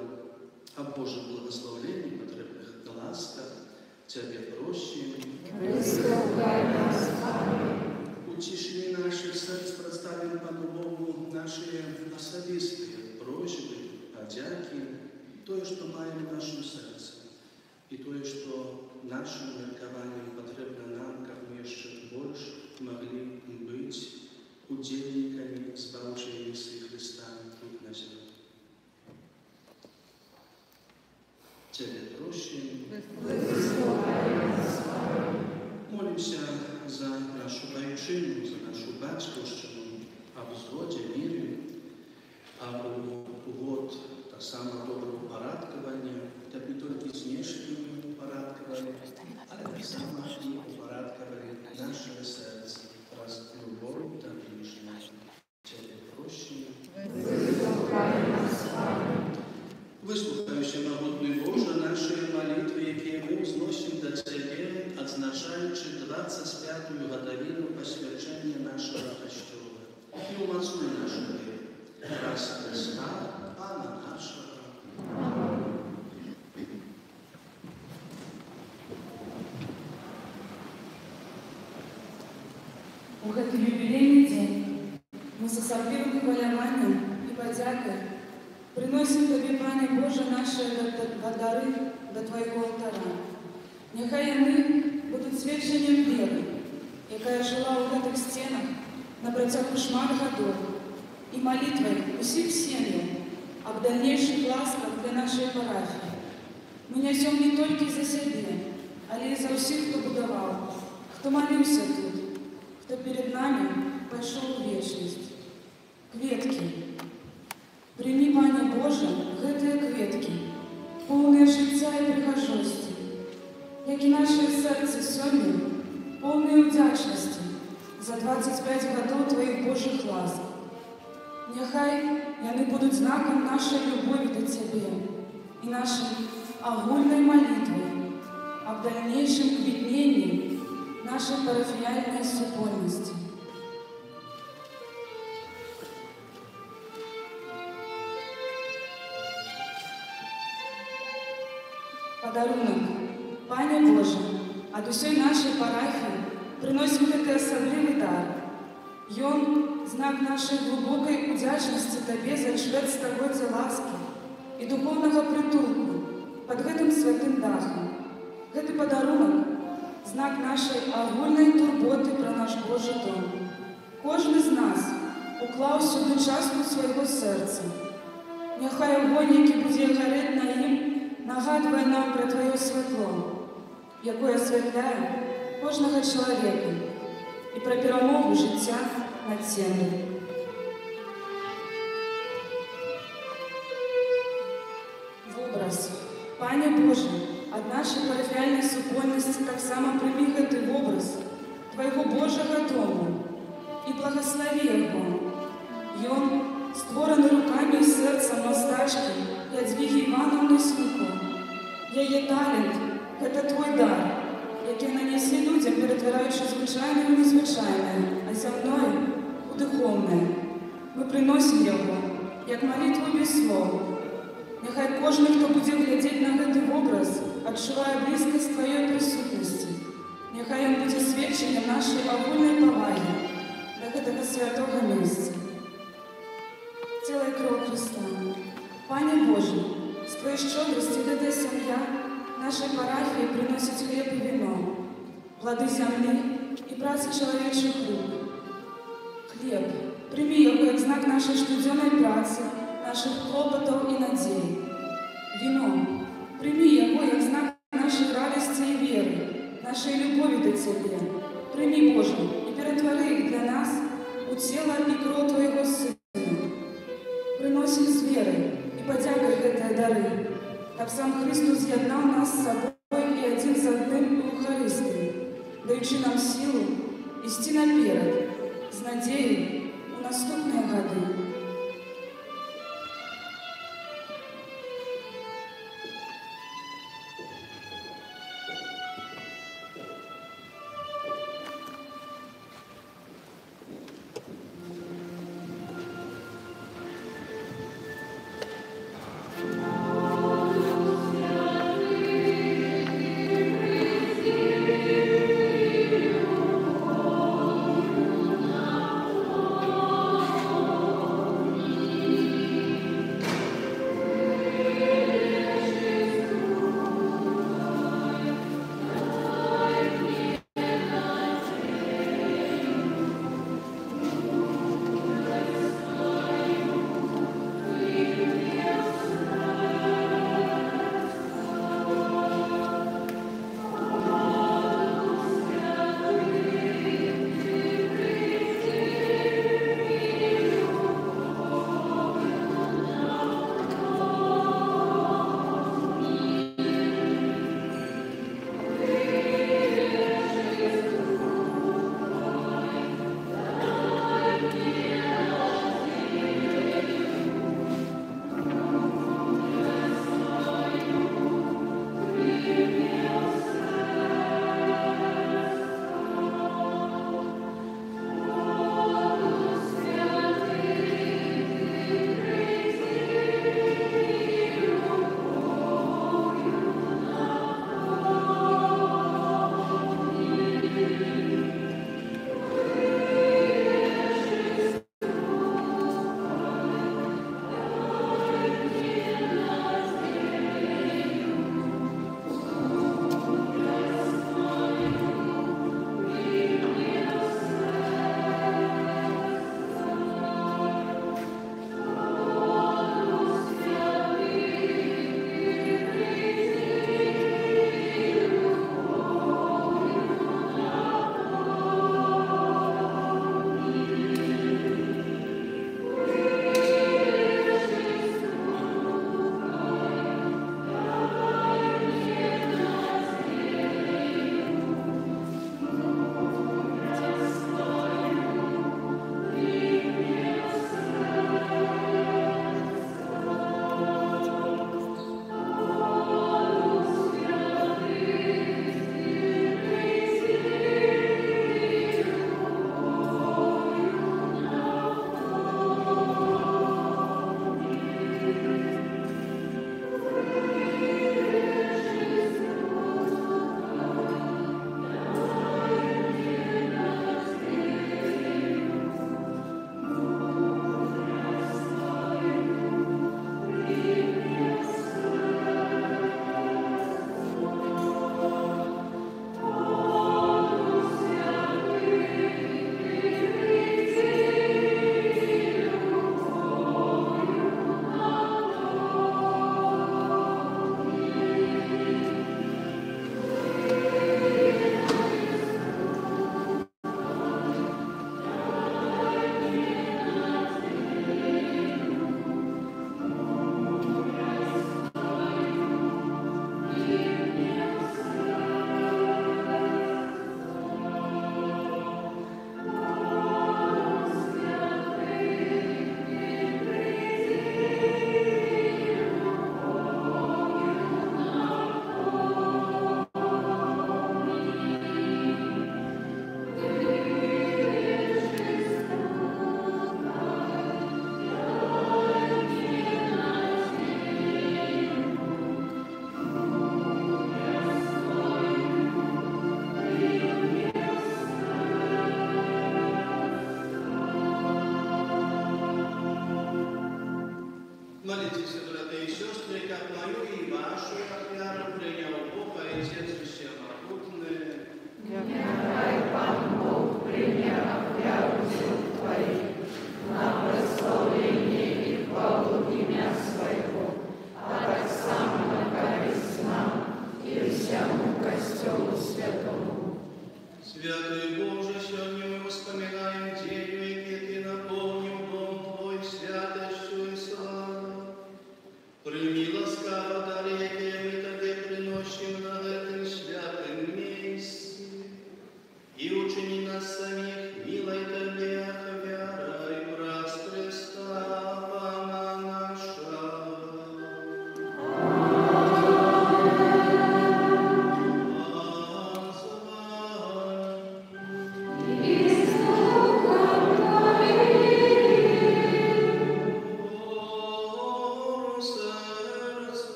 о Божьем благословении, потребных ласках. Тебе просим. Утеши наших сердц, представим Пану Богу наши особистые просьбы, подяки, то, что маем в нашем сердце, и то, что нашим меркованием потребно нам, как мы еще больше могли быть удельниками спасения Иисуса Христа тут на земле. Тебе просим. Молимся за нашу бойчину, за нашу батьківщину, об згоді, мірі, об угод, так само доброго упорядкування, та не тільки знешнього упорядкування, але так само і упорядкування нашого серця, раз любов та ближнього. Тебе просим. Выслухающий могутный Боже наши молитвы, які мы взносим до Тебе, отзначаючи 25-ю годовину посвящения нашего Костела. И умацуй нашу веру, раз Христа, Пана нашего. У гэты юбілейны дзень мы з асаблівым хваляваннем і падзякай прыносім Табе, Пане Божа, наши дары до Твоего алтара. Няхай яны будуць сведчаннем веры, якая жила ў гэтых сценах на працягу шмат гадоў, і малітвай усім сем'ям, об дальнейших ласках для нашей парафии. Мы несем не только за себя, але и за всех, кто будовал, кто молился тут, кто перед нами пошел в вечность. Кветки. Прими, Пане Боже, гэтые кветки, полные життя и прихожости, як и наше сердце сегодня, полное вдячности за 25 годов Твоих Божьих ласк. Нехай яны будут знаком нашей любови до Тебе и нашей огульной молитвы об дальнейшем квитнении нашей парафиальной супольности. Подарунок, Пане Боже, от усей нашей парафии приносим гэты асаблівы дар. Ён знак нашей глубокой удячности Тебе за чвэрць стагоддзя ласки и духовного притулку под гэтым святым дахом. Гэты подарунок – знак нашей агульной турботы про наш Божий дом. Кожны з нас уклаў сюды частку свайго сэрца. Няхай огонь, які будзе гарэць на ім, нагадвае нам про Твоё святло, якое асвятляе кожнага чалавека и про перамогу жыцця над цемрай. Вобраз. Пане Боже, от нашей парафиальной супольности так само прими гэты образ Твоего Божьего дома и благослови его. Ён створаны руками и сердцем мастачки Ядвиги Ивановны Смуко. Яе талент – это Твой дар, який нанесе людям, перетвораючи звичайне у незвичайне, а земное у духовне. Ми приносимо його, як молитву без слов. Нехай кожен, хто буде глядіти на гэты образ, відчуває близькість Твоєї присутності. Нехай він буде свідченням нашої огульної поваги до гэтага святого місця. Тіло і кров Христа. Пане Боже, з Твоєї щедрості гэтая сім'я нашей парафии приносит хлеб и вино, плоды земли и працы человечьих рук. Хлеб, прими его как знак нашей штуденной працы, наших хлопотов и надей. Вино, прими его как знак нашей радости и веры, нашей любови до Тебя. Прими, Боже, и перетвори их для нас у тела и кровь Твоего Сына. Приносим с верой и подякой гэтые дары, как сам Христос з'єднав нас з собою і один з одним у Евхаристії, даючи нам силу йти наперед з надією у наступні роки.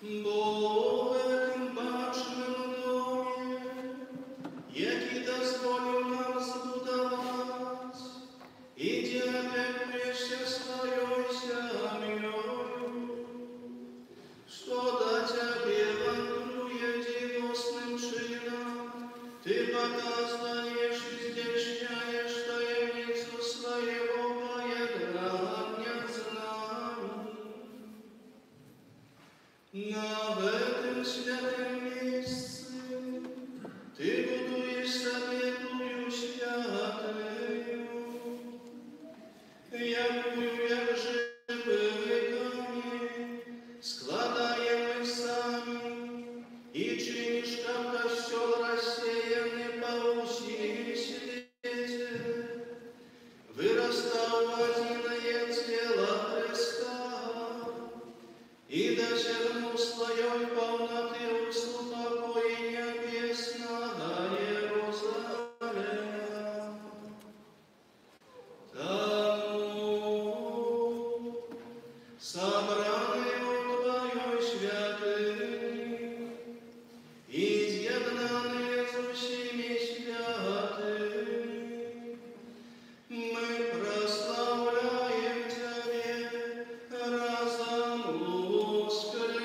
Бо в этом бачному доме, який дозволил нам збудовать, иди опекуешься своей землей, что до тебе вандруя дивосным чином, ты показываешь и здешняешь таемницу своего поедания знаний. Но в этом святом месте ты будуешь себе тую святую, якую як живий камінь, складаем мы сами, и чинишь, как костел рассеянный по усилию свете, вырастал в единое тело Христа, и досягнул своей полноты уступа небесного Иерусалима. Тому, собранный у Твоей святыни, изъединенные со всеми святыми, мы прославляем Тебе разом воскликаючи.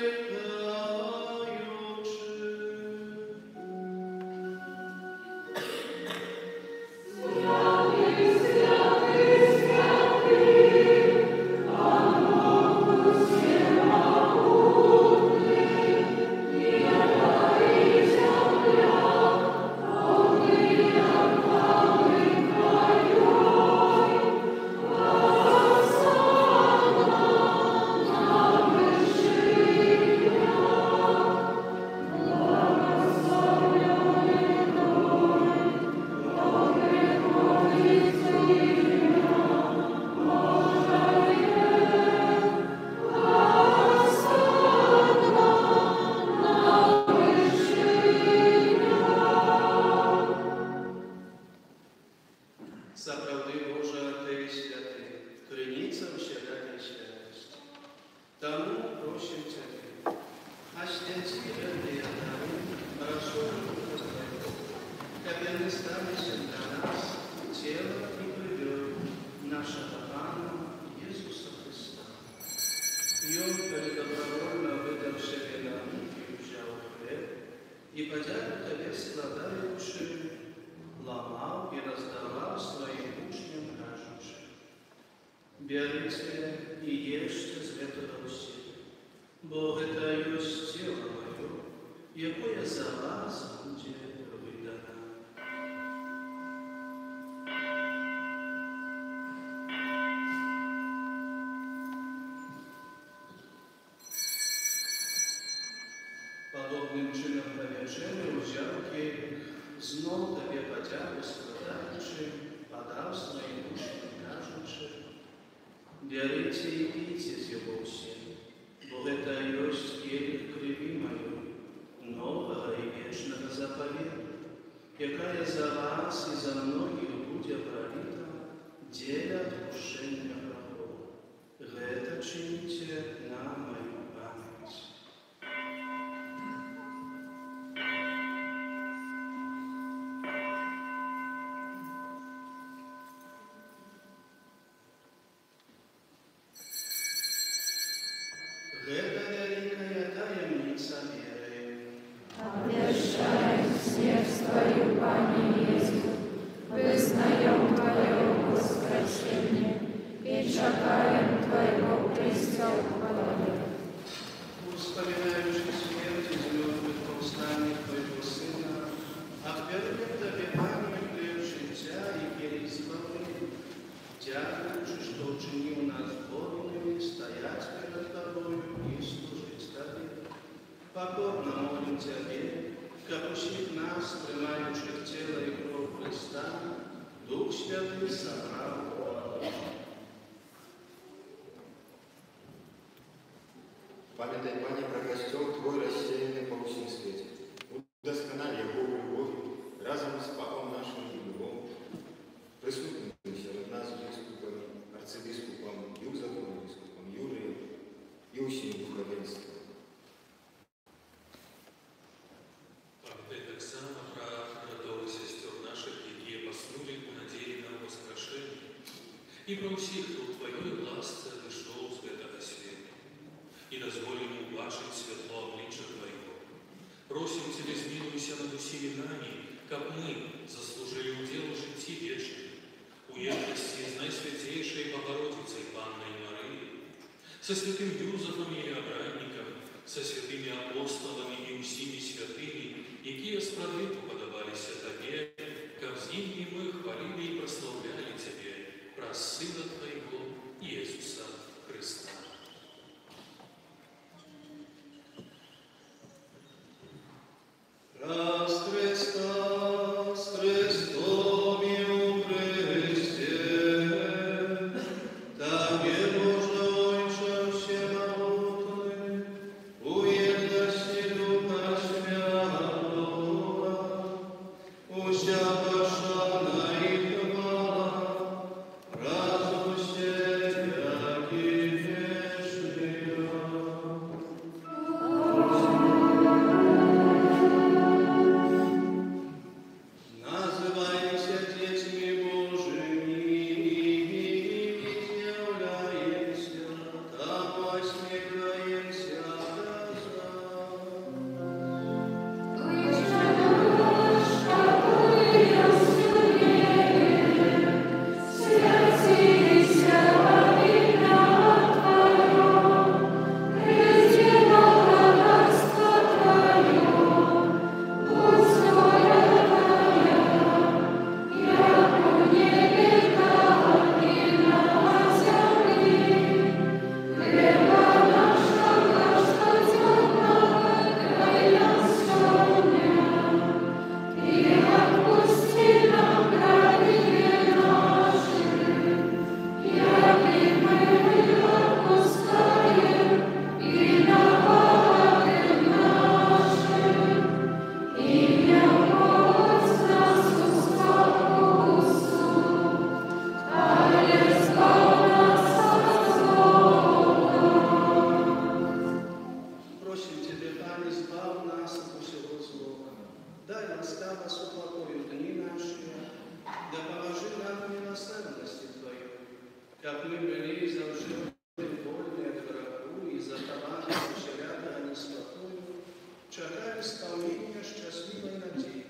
Заправди Божа, Ти святий, криниця всякої святості. Тому просим Тебе, освяти верные дары, рассудку Твоего, как они станут для нас тело и кровью нашего Пана Иисуса Христа. И Он предобровольно выдал себе нам и взял хлеб, и подяку Тебе складаючи, ломал и раздавал своим учням, кажучи: «Берите и ешьте з этого все, бо это есть тело мое, якое за вас будет выдано». Подобным чином по вечеру взял келих, знов Тебе подяку складаючи, подав своим учням, кажучи: «Берите и пейте из его все, бо это есть келих крови моей, нового и вечного заповеда, якая за вас и за многих будет пролита для отпущения грехов. Это чините на мою память». Это великая таемница веры. Обвещаем смерть Твою, Пане Иисус, вызнаем Твое воскресение и чекаем Твоего престолования. Вспоминающий смерть из мертвых повстаний Твоего Сына, отвергнем Тебе память життя и переизбавления, дякуючи, что учинил нас Богом стоять перед Тобою и служить Тебе. Покорно молим Тебе, как учит нас, принимающих тело и кровь Христа, Дух Святый собрал Бога. Памятай, Пане, про костел Твой, рассеянный по всем свете. Удоскональ его в любовь, разом с Папом нашим и Львом, присутствуем среди нас епископом, арцебископом Юзефом, епископом Юрием и усим духовенством. про ўсіх, хто ў тваёй ласцы адышоў з гэтага свету, і дазволь ім убачыць святло аблічча твайго. Просім Цябе, змілуйся над усімі намі, каб мы заслужылі ўдзел у жыцці вечным, у еднасці з найсвяцейшай Богородицей Паннай Марыяй, со святым Юзефом і абраннікам, со святымі апостолами і усімі святымі, якія спрадвеку падабаліся Табе, каб з імі мы хвалілі і праслаўлялі Цябе праз Сына Твайго, Иисуса Христа. Раз Христос, Христом и у Христе, там Божий все народы, у едности Духа Святого, уся пошла и хвала, разум себя и вечный. Называемся детьми Божьими и являемся, тобой смиряемся Просим Тебя, Пане, избав нас от усего злого. Дай ласкаво с упокою дни наши, да положи нам милосердности Твою, как мы были завжди вольны от врагу и заховали ряда неспокойно, чекали исполнения счастливой надеи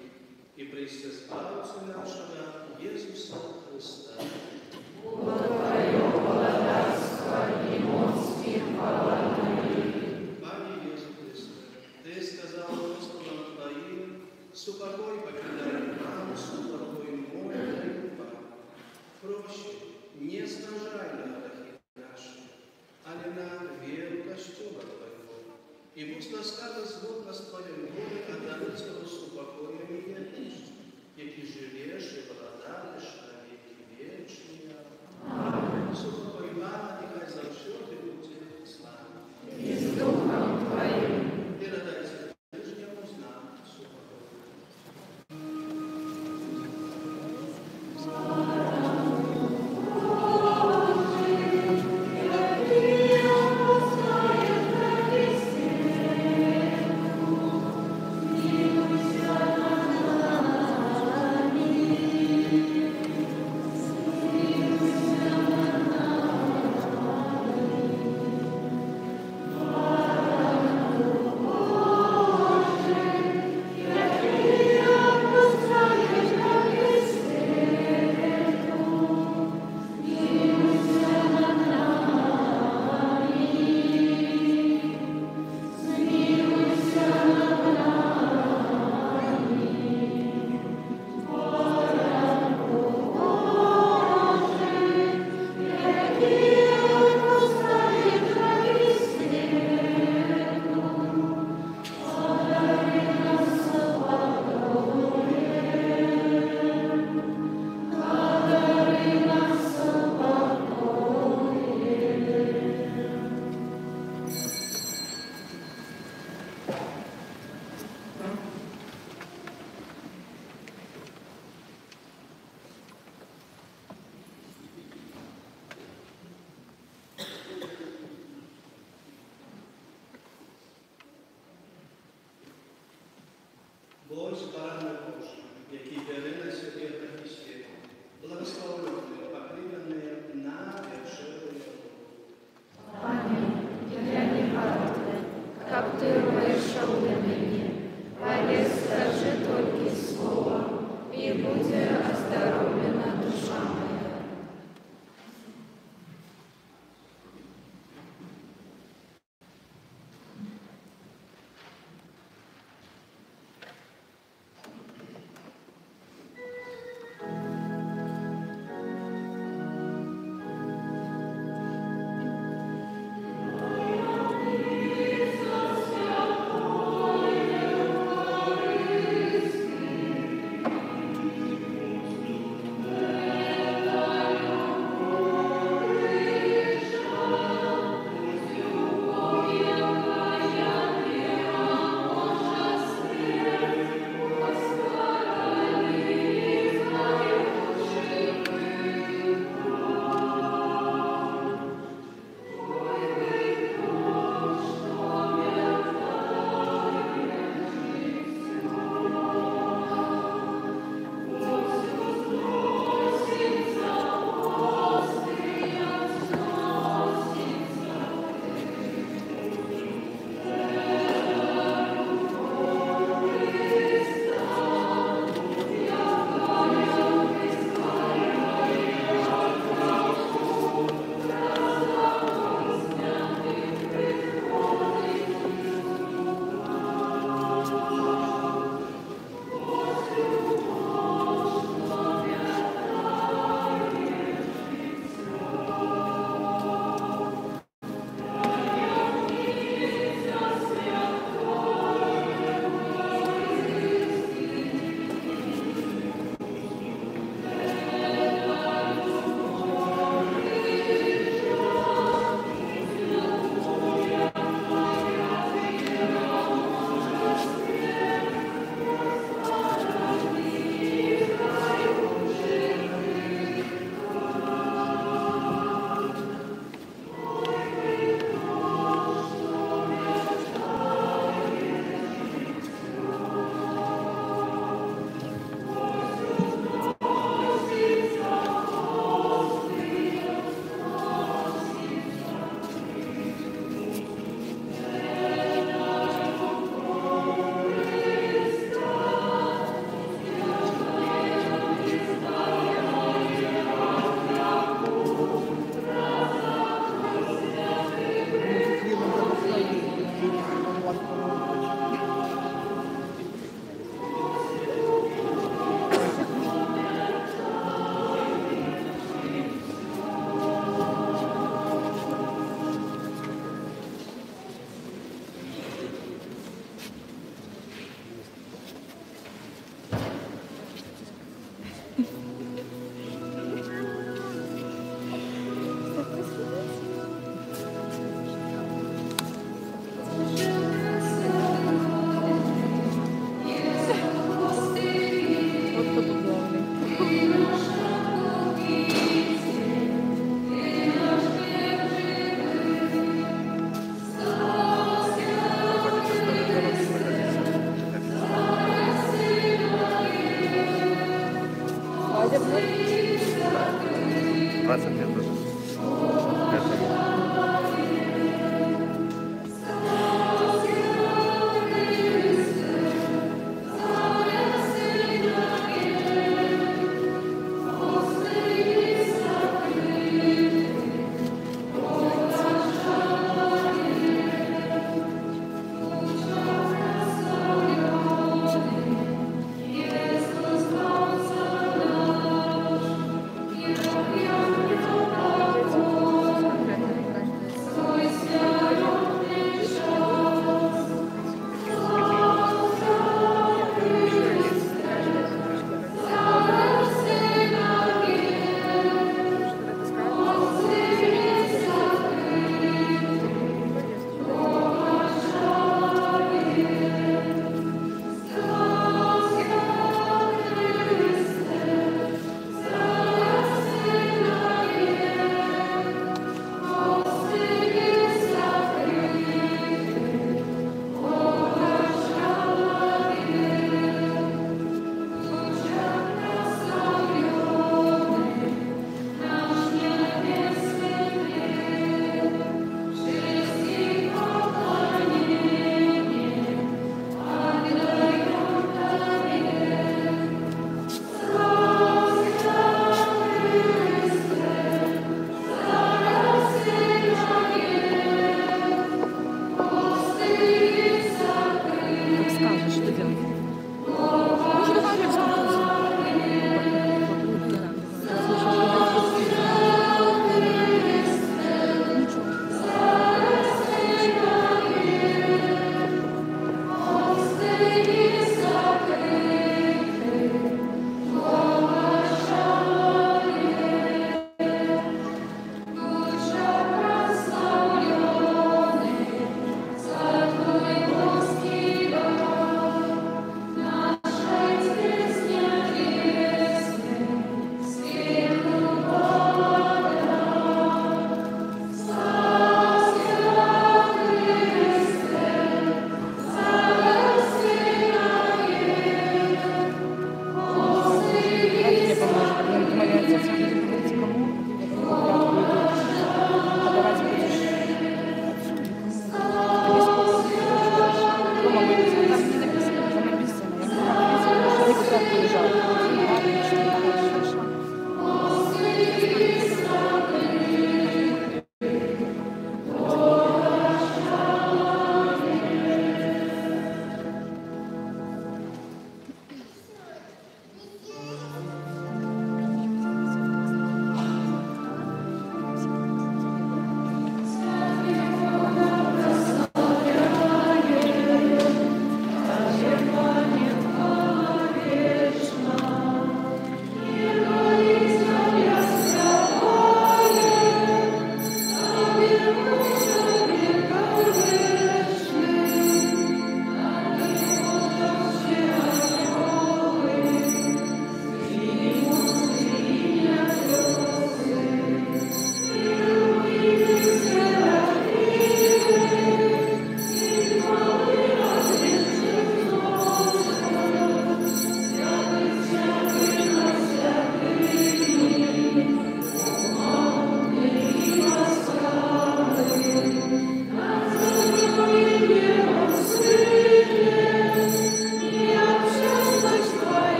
и престе Спасителя нашего Иисуса Христа. Ты сказал апостолам Твоим, супокой покидай нам, супокой мой даю вам. Проще, не снажай на грехи наши, а не на веру костюма Твоего. И пусть ласкаво звук нас Твоем воле отдалить его супокоем и верность, яки живешь и владаешь на веки вечные. Супокой вам, нехай завсёды будет с вами. И с Духом Твоим. Передайте ближнему знак супокоя. Боже, Пане Боже, який бери на себе Христі, благословенне, покривлене на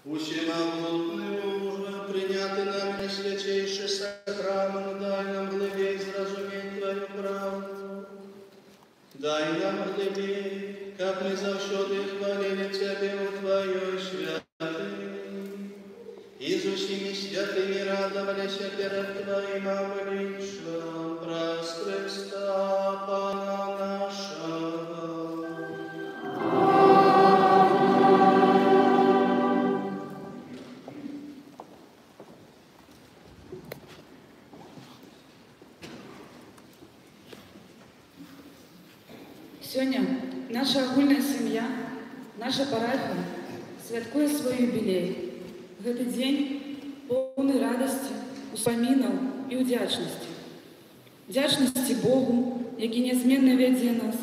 Усемогутний Боже, прийняти нам найсвятейший сакрамент, дай нам глибей зрозуміти Твою правду. Дай нам глибей, как мы завсёды хвалили Тебе у Твоей святыни, и с усими святыми радовались перед Твоим обличием, праз Христа Пана нашего. Сёння наша агульная сям'я, наша парафія святкуе свой юбілей. Гэты дзень поўны радасці, успамінаў і ўдзячнасці. Удзячнасці Богу, які нязменна вядзе нас,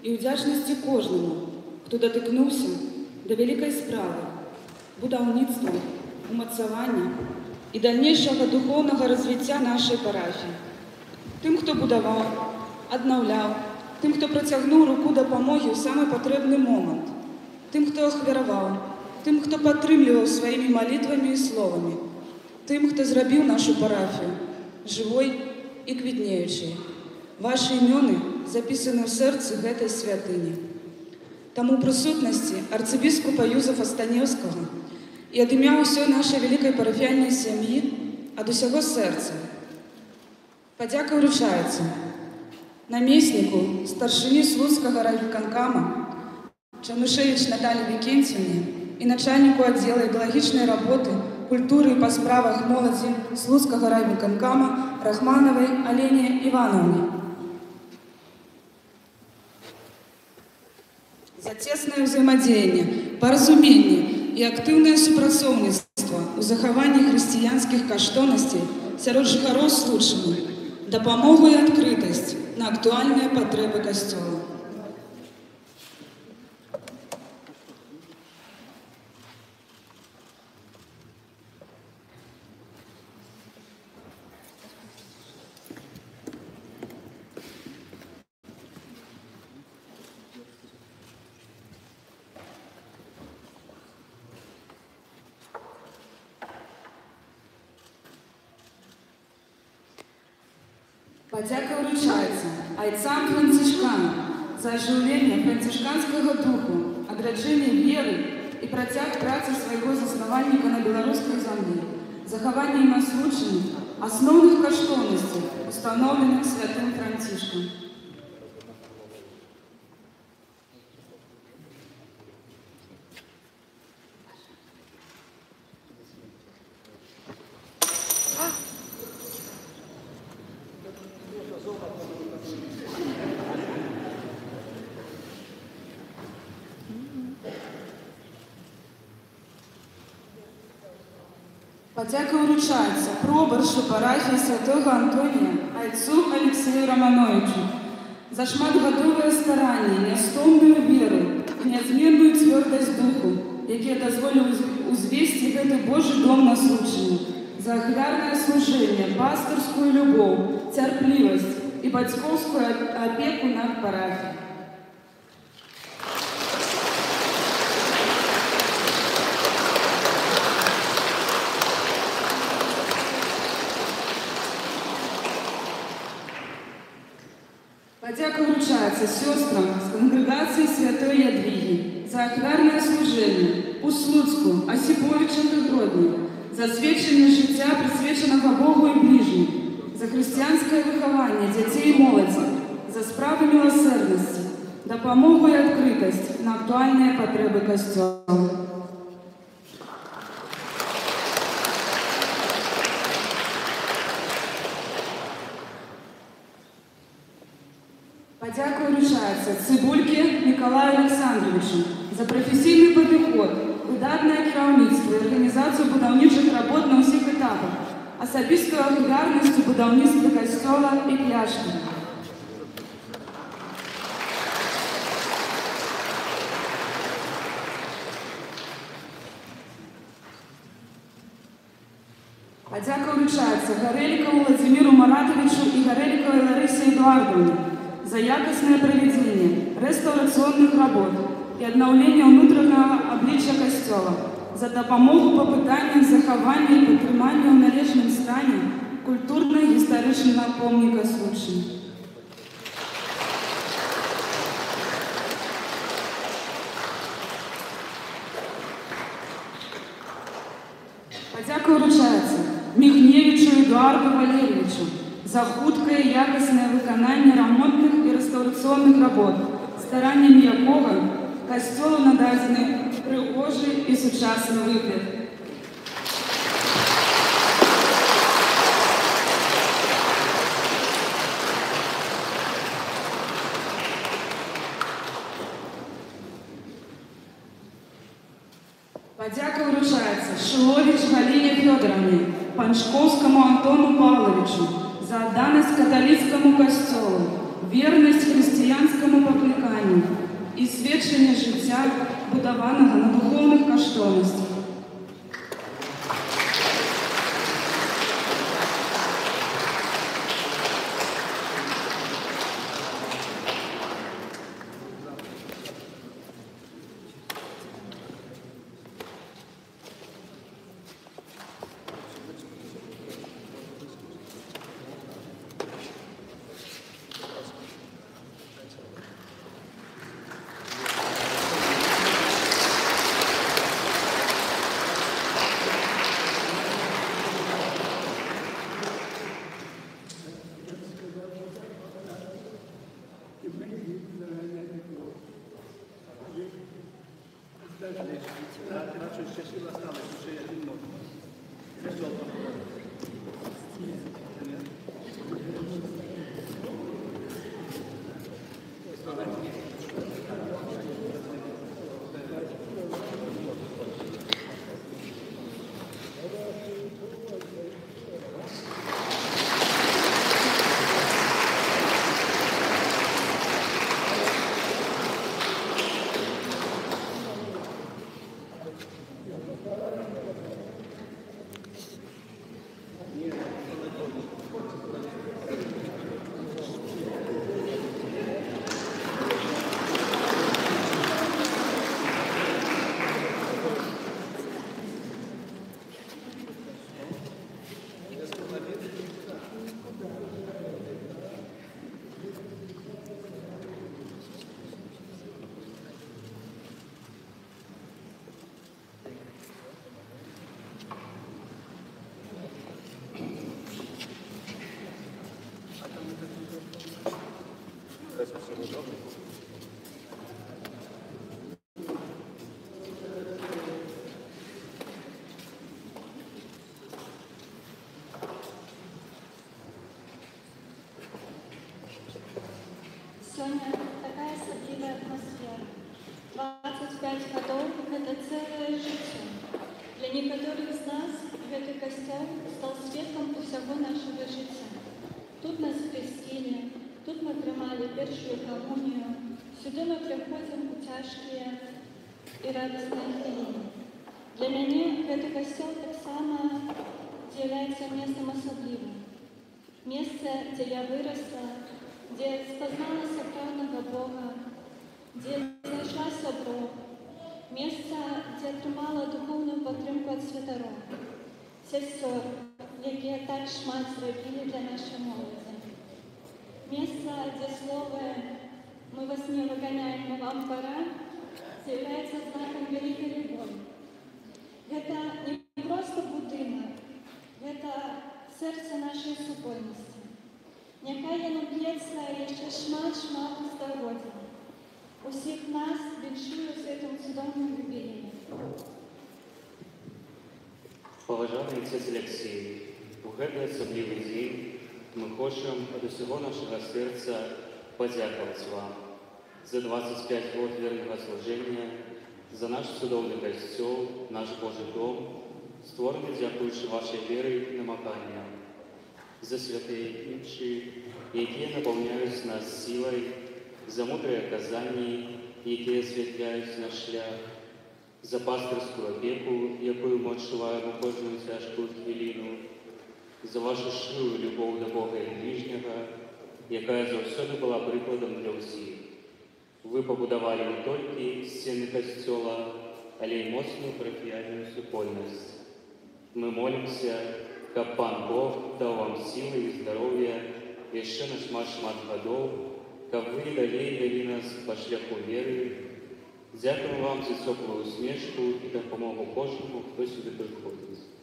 і удзячнасці кожнаму, хто датыкнуўся да вялікай справы, будаўніцтва, умацавання і дальнейшага духоўнага развіцця нашай парафіі. Тым, хто будаваў, аднаўляў, тым, хто працягнуў руку дапамогі ў самы патрэбны момант, тым, хто ахвяраваў, тым, хто падтрымліваў сваімі малітвамі і словамі, тым, хто зрабіў нашу парафію жывой і квітнеючай. Вашы імёны запісаны ў сэрцы гэтай святыні. Таму ў прысутнасці арцыбіскупа Юзафа Станеўскага і ад імя ўсёй нашай вялікай парафіяльнай сям'і, ад усяго сэрца падзяка ўручаецца намесніку старшыні Слуцкага райвыканкама Чамышевіч Наталі Вікенцівне і начальніку аддзела экалагічнай работы, культуры і па справах моладзі Слуцкага райвыканкама Рахмановай Алене Івановне. За цеснае ўзаемадзеянне, паразуменне і актыўнае супрацоўніцтва ў захаванні хрысціянскіх каштоўнасцей сярод жыхароў Случыны, дапамогу і адкрытасць на актуальныя патрэбы касцёла. Падзяка ўручаецца айцам францішканам за ажыўленне францішканскага духу, адраджэнне веры і працяг працы свайго заснавальніка на беларускай зямлі, захаванне ім аслучаных асноўных каштоўнасцей, устаноўленых святым Францішкам. Падзяка ўручаецца пробаршу парафіі святога Антонія айцу Алексею Романовичу за шматгадовае старанне, нястомную веру і нязменную цвёрдасць духу, якія дазволілі узвесці гэты Божы дом на Случыне, за ахвярнае служэнне, пастырскую любоў, цярплівасць і бацькоўскую апеку над парафіяй. Падзяка ўручаецца сёстрам з кангрэгацыі святой Ядвігі за ахвярнае служэнне у Слуцку, Асіповічах і Гродні, за сведчанне жыцця, прысвечанага Богу і бліжнім, за хрысціянскае выхаванне дзяцей і моладзі, за справы міласэрнасці, дапамогу і адкрытасць на актуальныя патрэбы касцёла. Падзяка ўручаецца Цыбульке Миколаю Александровичу за прафесійны падыход, выдатнае кіраўніцтва і арганізацыю будаўнічых работ на ўсіх этапах, асабістую ахвярнасць у будаўніцтве касцёла і кляштара. Падзяка ўручаецца Гарэлікаву Владзіміру Маратавічу і Гарэлікавай Ларысе Эдуардовне за якасное проведение реставрационных работ и обновление внутреннего обличия костела, за дапамогу па пытаннях захавання і падтрымання ў належным стане культурна-гістарычнага помніка Случчыны. Падзяка ўручаецца Міхневічу Эдуарду Валерьевичу за хуткае і якаснае выкананне рамонтных і рэстаўрацыйных работ, стараннямі якога касцёлу нададзены прыгожы і сучасны выгляд. Падзяка ўручаецца Шыловіч Галіне Фёдоровне, Панчковскому Антону Павловичу за адданасць каталіцкаму касцёлу, вернасць хрысціянскаму пакліканню і сведчанне жыцця, будаванага на духоўных каштоўнасцях. Сегодня такая особливая атмосфера. 25 годов – это целое жыццё. Для некоторых из нас гэты касцёл стал светлам усяго нашего жыцця. Тут нас хрысцілі, тут мы атрымалі першую камунію, сюды мы прыходзім у цяжкія і радасныя хвіліны. Для мяне гэты касцёл таксама з'яўляецца месцам асаблівым. Месца, дзе я вырасла, дзе спазнала сапраўднага Бога, дзе знайшла сяброў, месца, дзе атрымала духоўную падтрымку ад святароў, сясцёр, якія так шмат зрабілі для нашай моладзі. Месца, дзе словы «Мы вас не выганяем, но вам пора» з'яўляецца знакам вялікай любові. Гэта не проста будынак, гэта сэрца нашай супольнасці. Няхай яно б'ецца яшчэ шмат стагоддзяў. Усіх нас віншую з гэтым цудоўным юбілеем. Паважаны отец Алексей, у гэты асаблівы дзень мы хочам ад усяго нашага сэрца падзякаваць вам за 25 год вернага служэння, за наш цудоўны касцёл, наш Божы дом, створаны дзякуючы вашай веры і намаганням, за святыя імчы, якія напаўняюць нас сілай, за мудрыя казанні, якія асвятляюць наш шлях, за пастырскую апеку, якую мы адчуваем у кожную цяжкую хвіліну, за вашу шчырую любоў да Бога і бліжняга, якая заўсёды была прыкладам для ўсіх. Вы пабудавалі не толькі сцены касцёла, але і моцную парафіяльную супольнасць. Мы молімся, каб Пан Бог даў вам сілы і здароўя яшчэ на шмат гадоў, каб вы далей вялі нас па шляху веры. Дзякуем вам за цёплую усмешку і дапамогу кожнаму, хто сюды прыходзіць.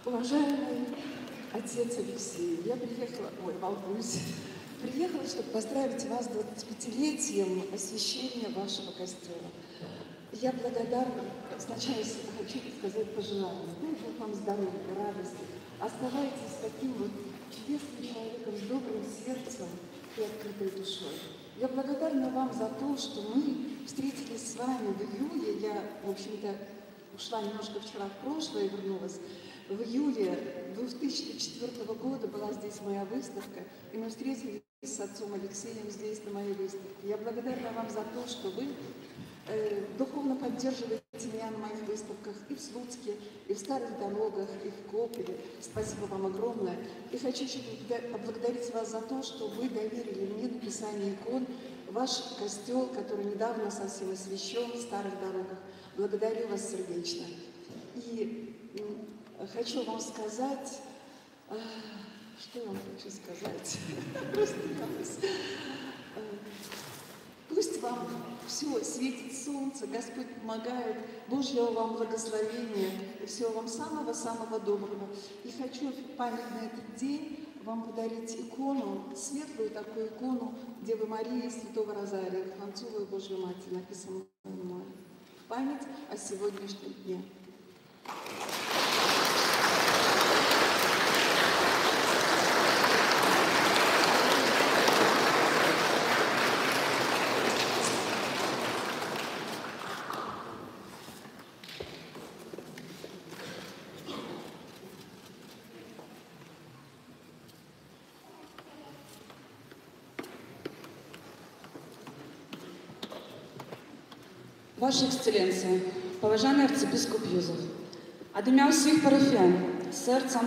Уважаемый отец Алексей, я приехала, волнуюсь, приехала, чтобы поздравить вас с 25-летием освящения вашего костела. Я благодарна, сначала хочу сказать пожелание, дай Бог вам здоровья, радости, оставайтесь таким вот чудесным человеком с добрым сердцем и открытой душой. Я благодарна вам за то, что мы встретились с вами в июле. Я, в общем-то, ушла немножко вчера в прошлое и вернулась. В июле 2004 года была здесь моя выставка, и мы встретились с отцом Алексеем здесь, на моей выставке. Я благодарна вам за то, что вы духовно поддерживаете меня на моих выставках и в Слуцке, и в Старых Дорогах, и в Кополе. Спасибо вам огромное. И хочу поблагодарить вас за то, что вы доверили мне написание икон ваш костел, который недавно совсем освящен в Старых Дорогах. Благодарю вас сердечно. И хочу вам сказать, что я вам хочу сказать? Пусть вам все светит солнце, Господь помогает, Божьего вам благословения и всего вам самого-самого доброго. И хочу в память на этот день вам подарить икону, светлую такую икону Девы Марии Святого Розария, Ханцовую Божью Матерь, написанную мной. В память о сегодняшнем дне. Ваша Эксцеленція, поважаний арцебіскуп Юзов, ад імя ўсіх парафіян, сэрцам,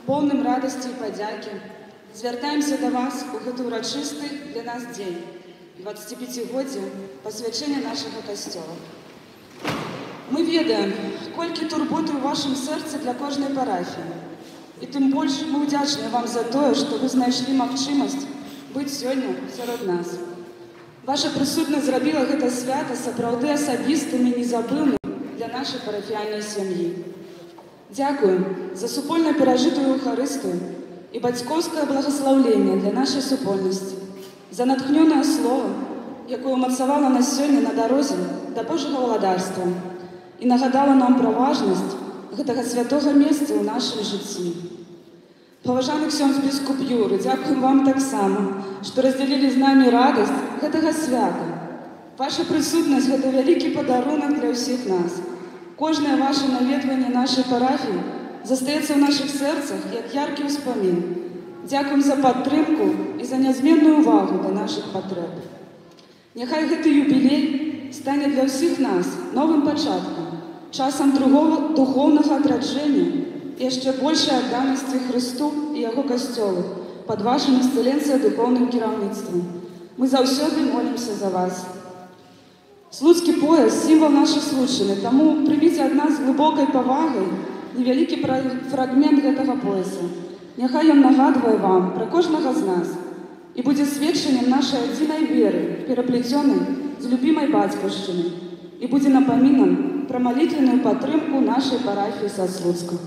поўным радасці і падзякі, звяртаемся да вас у гэты ўрачысты для нас дзень, 25-годдзе пасвячэння нашага касцёла. Мы ведаем, колькі турботы ў вашым сэрцы для кожнай парафіі, і тым больш мы ўдзячныя вам за тое, што вы знайшлі магчымасць быць сёння сярод нас. Ваша прысутнасць зрабіла гэта свята сапраўды асабістым і незабыўным для нашай парафіяльнай сям'і. Дзякуем за супольна перажытую Эўхарыстыю і бацькоўскае благаслаўленне для нашай супольнасці, за натхнёнае слово, якое умацавала нас сёння на дарозе да Божага валадарства і нагадала нам пра важнасць гэтага святога месца ў нашым жыцці. Паважаны ксёндз біскуп Юры, дзякуем вам таксама, што раздзялілі з намі радасць гэтага свята. Ваша прысутнасць – гэта вялікі падарунак для ўсіх нас. Кожнае ваше наведванне нашай парафіі застаецца ў нашых сэрцах як яркі ўспамін. Дзякуем за падтрымку і за нязменную ўвагу да нашых патрэб. Няхай гэты юбілей стане для ўсіх нас новым пачаткам, часам другого духоўнага адраджэння, яшчэ большай адданасці Хрысту і яго касцёлу пад вашым эксцэленцыя духоўным кіраўніцтвам. Мы заўсёды молімся за вас. Слуцкі пояс – сімвал нашай случыны, таму прыміце ад нас глыбокай павагай невялікі фрагмент гэтага пояса. Няхай ён нагадвае вам пра кожнага з нас і будзе сведчаннем нашай адзінай веры, пераплецёнай з любімай бацькаўшчынай, і будзе напамінам пра малітвеную падтрымку нашай парафіі са Слуцка.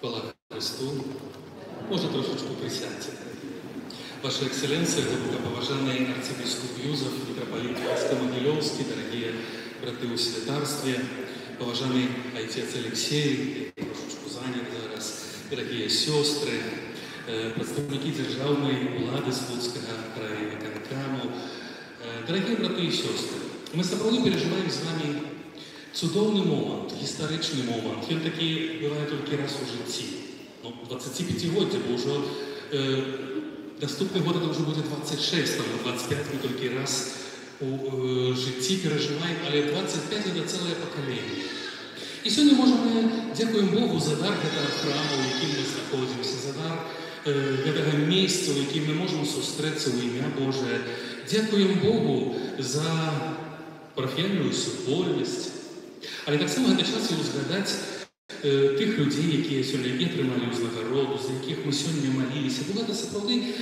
Хвала Христу. Может, трошечку присядьте. Ваша Экселленция, глубокоповажанный архиепископ Юзов, митрополит Киевско-Могилевский, дорогие браты у святарстве, поважанный отец Алексей, трошечку занят зараз, дорогие сестры, представники державной улады Слуцкого райвиконкому, дорогие браты и сестры, мы сапраўды переживаем с вами цудоўны момент, гістарычны момент. Ён такі бывае толькі раз у жыцці. 25-годдзе, бо ўжо наступны год это уже будет 26, а 25 мы толькі раз у жыцці пераживаем, але 25 это целое поколение. І сёння можа мы дзякуем Богу за дар гэтага храма, у якім мы знаходзімся, за дар гэтага месца, у якім мы можам сустрэцца ў імя Божае. Дзякуем Богу за парафіяльную супольнасць. Але таксама гэта час і ўзгадаць тых людзей, якія сёння не атрымалі ўзнагароду, за якіх мы сёння маліліся. Была гэта сапраўды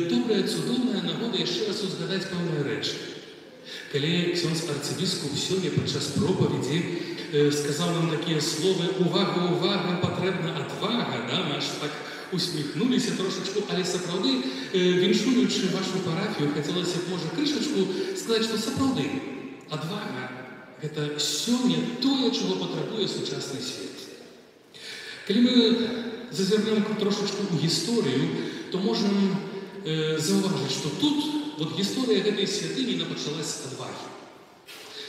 добрая, цудоўная нагода яшчэ раз узгадаць пэўныя рэчы. Калі ксёндз архіепіскоп сёння падчас пропаведзі сказаў нам такія словы: увага, увага, патрэбна адвага, да, мы аж так усміхнуліся трошачку, але сапраўды, віншуючы вашу парафію, хацелася б, можа, крышачку сказаць, што сапраўды адвага гэта сёння тое, чаго патрабуе сучасны свет. Калі мы зазірнем трошачку ў гісторыю, то можам заўважыць, што тут вот гісторыя гэтай святыні напачалась з адвагі.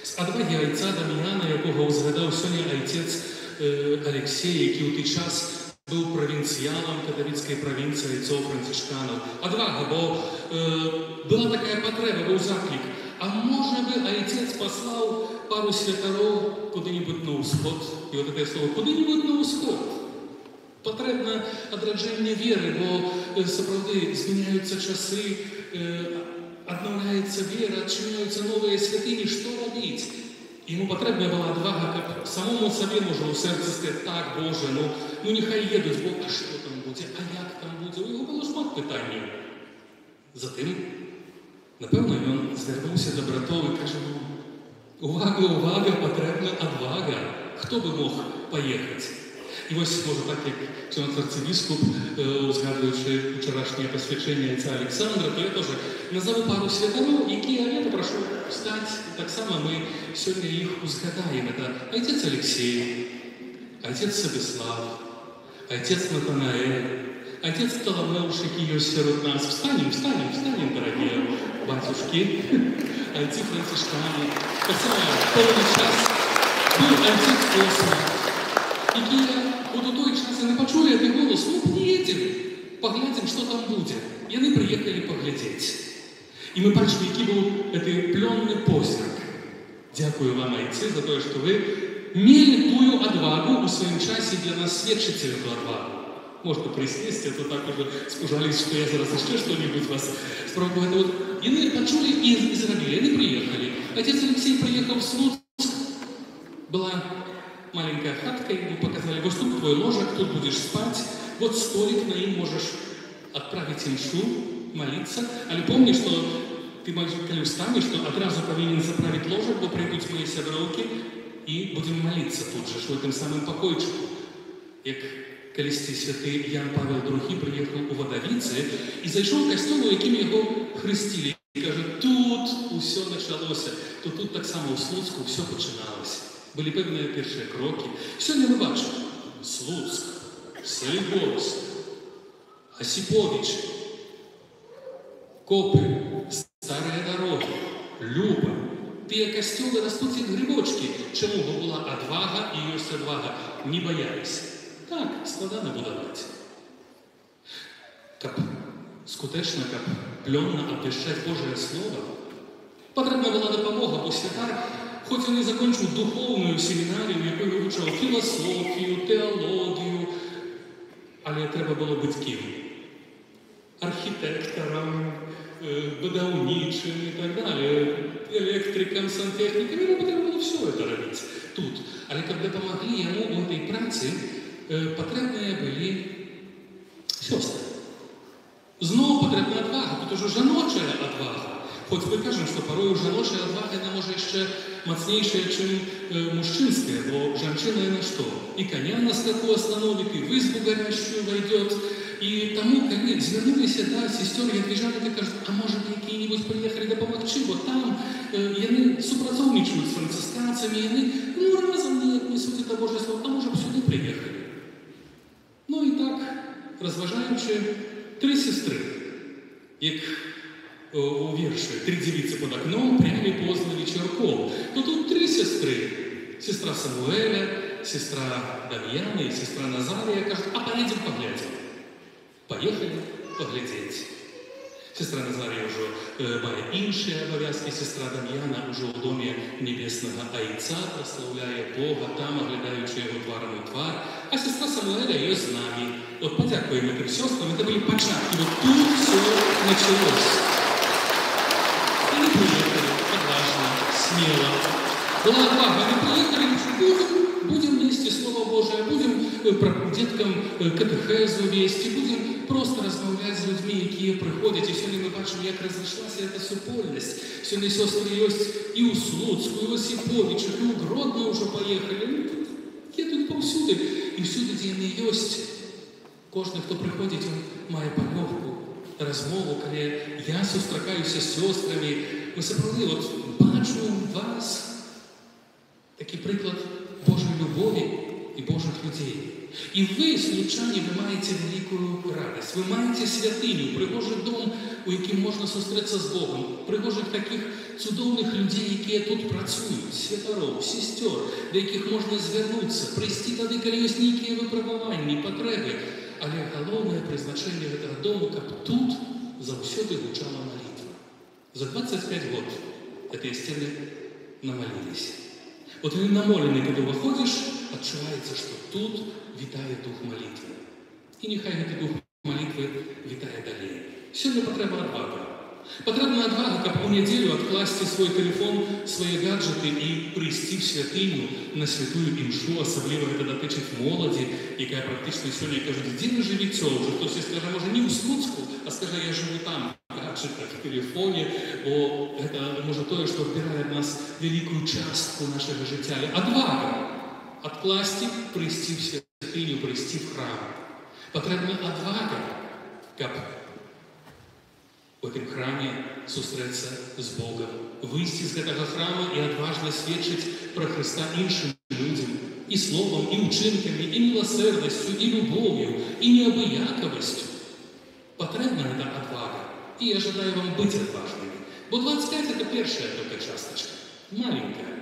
З адвагі айца Дам'яна, якога ўзгадаў сёння айцец Алексей, які ў той час быў правінцыялам каталіцкай правінцыі айцоў францішканаў. Адвага, бо была такая патрэба, быў заклік. А можа бы айцец паслаў пару святароў куды-нибудь на ўсход. І вот гэтае слово «куды-нибудь на ўсход». Патрэбна адраджэнне веры, бо сапраўды змяняюцца часы, аднаўляецца вера, адчыняюцца новыя святыні. Што рабіць? Яму патрэбна была адвага, каб самому сабе можа ў сэрцы сказаць: так, Божа, ну нехай едуць, бо а што там будзе, а як там будзе? У яго было шмат пытанняў. Затым, напэўна, ён звярнуўся да братоў і кажа: увага, увага, патрэбна адвага. Хто бы мог паехаць? І вось, можа, так як ксёндз архіепіскоп, узгадваючы учарашняе пасвячэнне айца Александра, то я тоже назову пару святароў, якія я папрошу встаць. Таксама мы сёння іх узгадаем. Это айцец Алексей, айцец Сабіслав, айцец Натанаэль, отец Толомеуш, які ёсць сярод нас. Встанем, дорогие батюшки, айцы францішканы. Таксама пэўны час быў айцец Косма, якія у той час яны пачулі гэты голас: ну, поедем, паглядзім, што там будзе. Яны прыехалі паглядзець. І мы бачылі, які быў гэты плённы позірк. Дзякую вам, айцы, за тое, што вы мелі тую адвагу у сваім часе для нас сведчыце эту адвагу. Можно присесть, а то так уже спужались, что я зараз еще что-нибудь вас спробую. Это вот яны почули и зарабили, они приехали. Отец Алексей приехал в Слуцк. Была маленькая хатка, ему показали: вот тут твой ложек, тут будешь спать, вот столик, на ним можешь отправить иншу, молиться. Але помни, что ты, коли встанешь, что одразу повинен заправить ложек, бо придут мои сяброўки, и будем молиться тут же, в этом самом покойчику. Калісьці святы Ян Павел II прыехаў у Вадавіцы і зайшоў у касцёл, у якім яго хрысцілі. І кажа: тут усё началося, то тут таксама ў Слуцку ўсё пачыналася. Былі пэўныя першыя крокі. Сёння мы бачым Слуцк, Салігорск, Асіповіч, Копы, старыя дарогі, Люба. Тыя касцёлы растуць як грибочкі. Чаму? Бо була адвага і ёсць адвага. Не баяліся. Так, складана будаваць. Каб скутэчна, каб плённа абвяшчаць Божае Слово, патрэбна была дапамога, бо святар, хоць ён і закончыў духоўную семінарію, якой вывучаў філасофію, тэалогію, але трэба было быць кім? Архітэктарам, будаўнічым і так далее, электрикам, сантехнікам. Яму трэба было ўсё это рабіць тут. Але каб дапамаглі яму ў гэтай працы, патрэбныя былі сёстры. Зноў патрэбна адвага, тут ужо жаночая адвага. Choć my кажем, что порой жаночая отвага, она может еще мощнейшая, чем мужчинская, бо женщина на что? И коня на скаку остановит, и в избу горящую войдет. И тому, коли звернулись, да, сестер, як віжанки, кажуть, а може які-нибудь приїхали допомогти, бо там вони супрацовничають з францисканцями, і вони, ну, разом не несуть це Боже Слово, а може б сюди приїхали. Ну і так, розважаючи, 3 сестри, як у вірші «Три девицы под окном пряли поздно вечерком», то тут 3 сестры. Сестра Самуэля, сестра Дамьяна и сестра Назария кажут, а поедем поглядим. Поехали поглядеть. Сестра Назария уже має інші обов'язки, сестра Дам'яна уже у домі Небесного Айца, прославляє Бога, там оглядаючи його тваром у твар, а сестра Самуэля її з нами. От подякуємо тим сестрам, це були початки, вот тут все началось. И мы приехали, отважно, смело. Была отвага, мы приехали, будем вместе Слово Божие, будем деткам катехезу вести, будем просто розмовляти з людьми, які приходять. І сьогодні ми бачимо, як розійшлася ця супольність. Сьогодні сестри є і у Слуцьку, і у Осиповичах, і у Гродно вже поїхали. Є тут повсюди. І всюди, де вони є, кожен, хто приходить, він має пальовку, розмову, коли я зустрічаюся з сестрами. Ми справді, от бачу вас, такий приклад Божої любові і Божих людей. І ви, случані, ви маєте велику радість, ви маєте святиню, пригожий дом, у яким можна зустрітися з Богом, пригожих таких чудовних людей, які тут працюють, святоров, сестер, до яких можна звернутися, прийти тоді, коли є ніякі випробування, потреби. Але головне призначення цього дому, щоб тут завсюди гучала молитва. За 25 років ці стіни намолились. Вот они намолены, когда выходишь, отчувается, что тут витает дух молитвы. И нехай этот дух молитвы витает далее. Сегодня потребна отвага. Потребна отвага, как у неделю откласти свой телефон, свои гаджеты и прийти в святыню на святую імшу, особливо это дотичить молоді, яка практично сьогодні кажуть, де ви живете вже? Хтось скаже, може, не у Слуцьку, а скаже, я живу там, в гаджетах, в телефоне, бо это, може, то, що вбирає в нас велику частку нашого життя. Отвага. Откласти, прийти в святыню, прийти в храм. Потребна отвага, как в этом храме зустріться з Богом, вийти з цього храму і відважно свідчить про Христа іншим людям, і словом, і учинками, і милосердістю, і любов'ю, і необияковістю. Потрібна ця отвага. І я желаю вам бути відважними. Бо 25 – це перша тільки часточка, маленькая.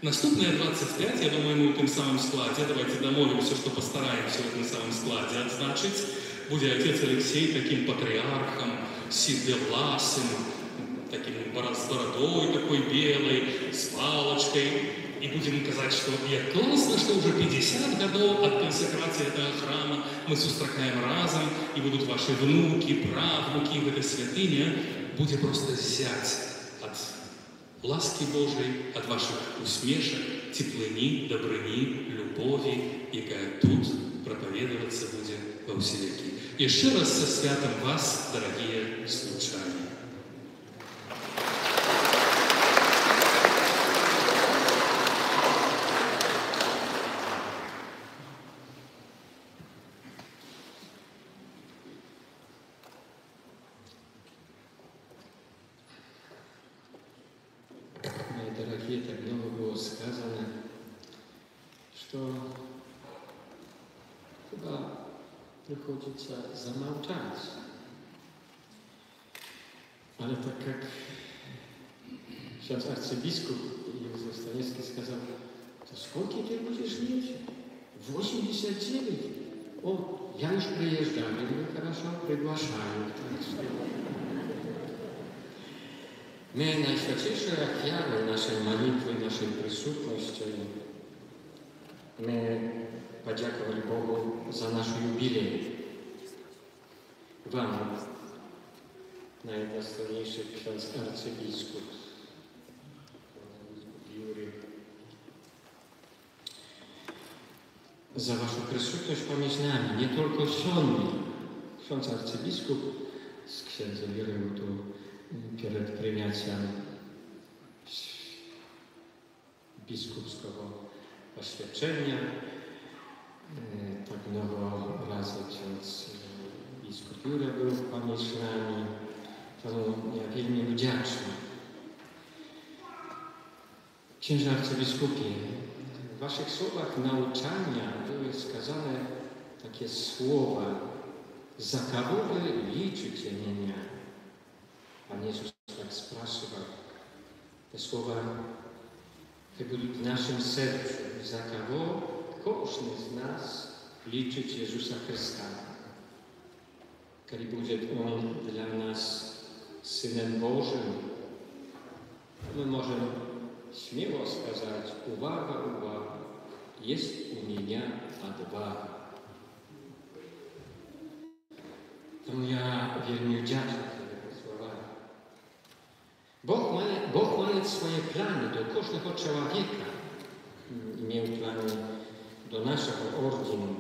Наступная 25, я думаю, мы в том самом складе, давайте домовимся, что постараемся в этом самом складе отзначить. Будет отец Алексей таким патриархом, седловласым, таким с бородой такой белой, с палочкой. И будем сказать, что я классно, что уже 50 годов от консекрации этого храма мы сустракаем разом, и будут ваши внуки, правнуки в этой святыне. Будет просто взять от ласки Божией, от ваших усмешек, теплыни, добрыни, любови, яка тут проповедоваться будет во все веки. Еще раз со святом вас, дорогие случайные. Дорогие, так много было сказано, что chyba приходится замолчать. Ale tak jak ksiądz arcybiskup Józef Staniewski сказал, to сколько ты будешь mieć? 89. O, ja już приезжam, mnie хорошо приглашают. Так что... My najświętszej ofiary naszej modlitwy, naszej присутностью, my podziękowali Bogu za nasz jubilej. Wam, najdostojniejszy ksiądz arcybiskup Jury, za waszą присутność pomiędzy nami, nie tylko ksiądz arcybiskup, z księdzem Jurem tu przed przyjęciem biskupskiego oświadczenia. Tak mnogo razy ksiądz biskup Jura był pomyślany. To ja wielmi wdzięczny. Księże arcybiskupie, w waszych słowach nauczania były skazane takie słowa: za kogo wy liczycie mnie? Pan Jezus tak spрашивал. Te słowa były w naszym sercu. Za kogo każdy z nas liczyć Jezusa Chrysta? Kiedy będzie On dla nas Synem Bożym, my możemy śmiało сказать: uwaga, uwaga, jest u mnie odwaga. To ja wielmi wdzięczny za te słowa. Bóg ma swoje plany do każdego człowieka. I miał plany do naszego ordynu.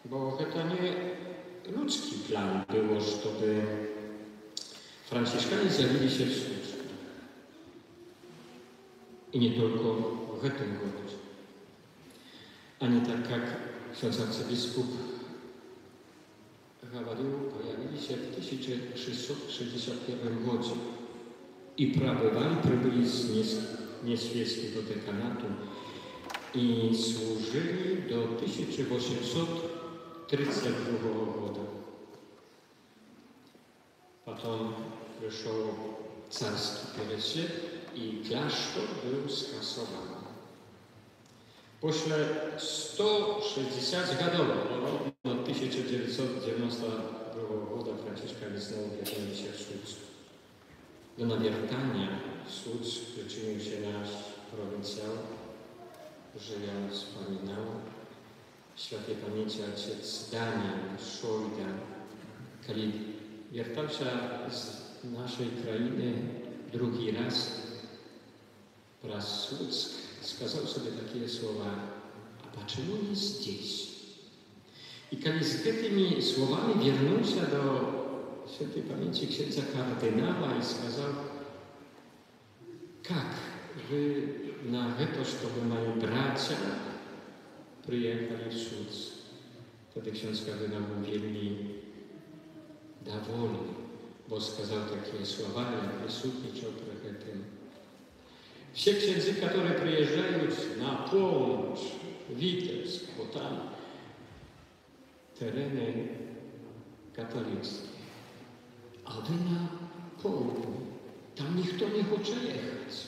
Bo to nie ludzki plan było, żeby Franciszkanie zjawili się w Słupsku. I nie tylko w tym godziu. Ani tak jak ksiądz arcybiskup говорил, pojawili się w 1661 roku i przybyli z nieświeckiego dekanatu i służyli do 1832 roku. Potem przyszedł carski пересвет i klasztor był skasowany. После 160 годов, od 1992 roku, Franciszkanie znowu wjechali się w Słupsk. Do nawiertania w Słupsk przyczynił się nasz prowincjał, że ja wspominał, świętej pamięci ojciec Daniel Szojda, kiedy wiertał się z naszej krainy drugi raz, raz Słupsk, сказал sobie takie słowa: a dlaczego nie здесь? I kiedy z tymi słowami wiernął się do świętej pamięci księdza kardynała i сказал: jak wy na to, żeby moi bracia przyjechali w Słupsk? Wtedy ksiądz kardynał był wielmi довольny, bo сказал takie słowa, jak присутничал при этом. Все księdzy, które przyjeżdżają na północ, Witebsk, bo tam tereny katolickie, a wy na południe, tam nikt nie chce jechać.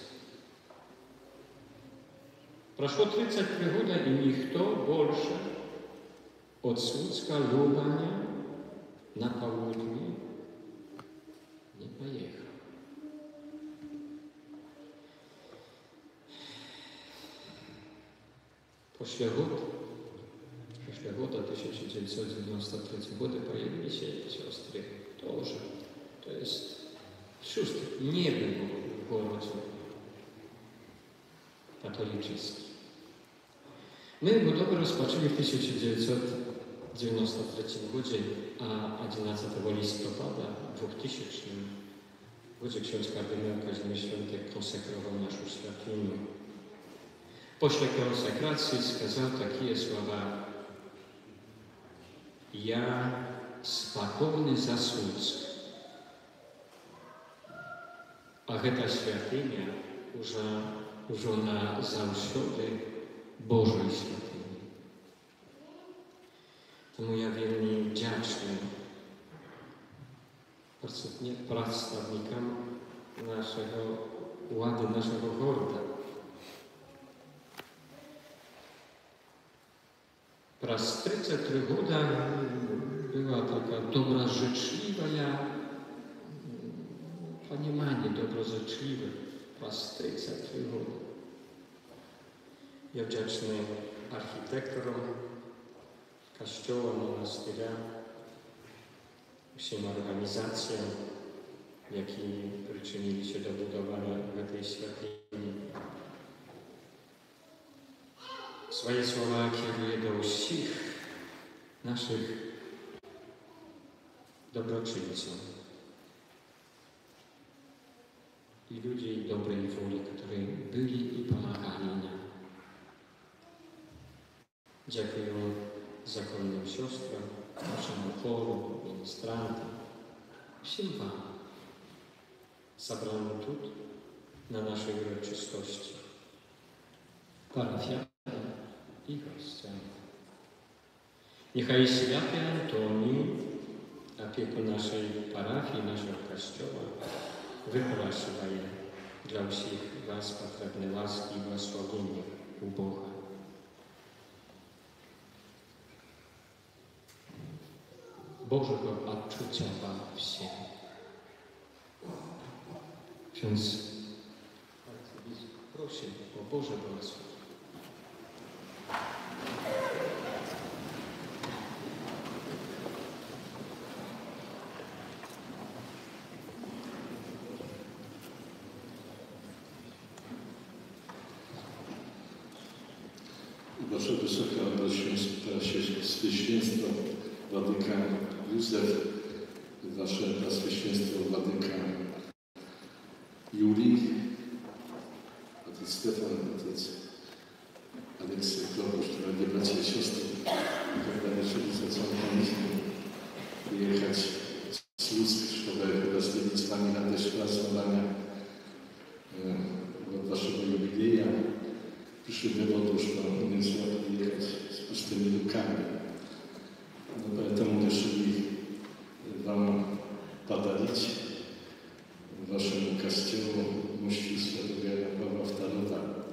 Przeszło 33 года i nikt больше od Słupska Lubania na południe nie pojechał. После года 1993 года появились siostry тоже. To jest sióstr nie było w gorodzie katolickim. My budowę rozpoczęli w 1993 roku, a 11 listopada 2000 roku ksiądz kardynał Kazimierz Święty konsekrował naszą świątynię. После konsekracji сказал takie słowa: ja spokojny za Słupsk, a ta świątynia już ona zawsze Bożej świątyni. Тому ja wielmi wdzięczny przedstawnikom władzy naszego goroda. Przez 33 года była taka dobrożyczliwa понимание, dobrożyczliwe. Przez 33 года. Ja wdzięczny architektorom kościoła, monastyrza, wszystkim organizacjom, jakie przyczynili się do budowania tej świątyni. Swoje słowa kieruję do wszystkich naszych dobroczyńcom i ludzi dobrej woli, którzy byli i pomagali nam. Dziękuję zakonnym siostrom, naszemu choru, ministrantom, wszystkim Wam, zabranym tu na naszej uroczystości, parafianom i gościom. Niechaj święty Antoni, opiekun naszej parafii, naszego kościoła, wyprasza dla wszystkich Was potrzebne łaski i błogosławienia u Boga. Bożego odczucia Wam всем. Ksiądz arcybiskup, proszę o Boże błogosławieństwo. Wasze Preświętstwo Watykan Józef, Wasze Preświętstwo Watykan Julii, Ojciec Stefan, Ojciec Aleksej Klobusz, drogie bracia i siostry, когда решили с отцом Комиссией приехать с Луцка, чтобы разделить с вами радость празднования вашего юбилея, пришли к выводу, что нельзя приехать с пустыми руками. Но поэтому решили вам подарить вашему костелу мощи святого Иоанна Павла II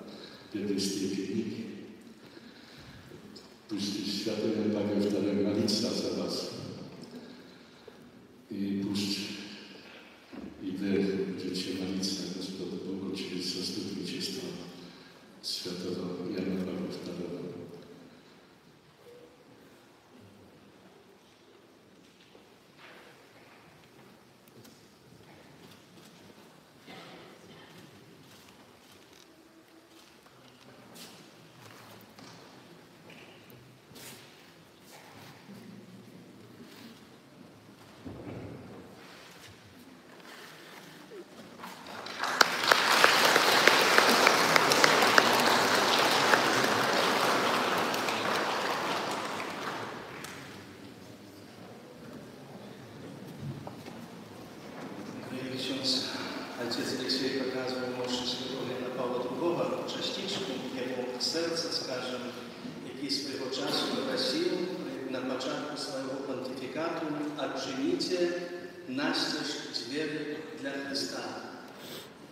первой степени. Пусть святой Иоанн Павел II молится за вас. И пусть и вы будете молиться Господу Богу через заступничество святого Иоанна Павла II. Ojciec Aleksiej показывал мощь святого Иоанна Павла II, частичку его сердца, скажем, який свого часу просил на початку своего понтификату: «Отчините настежь двери для Христа,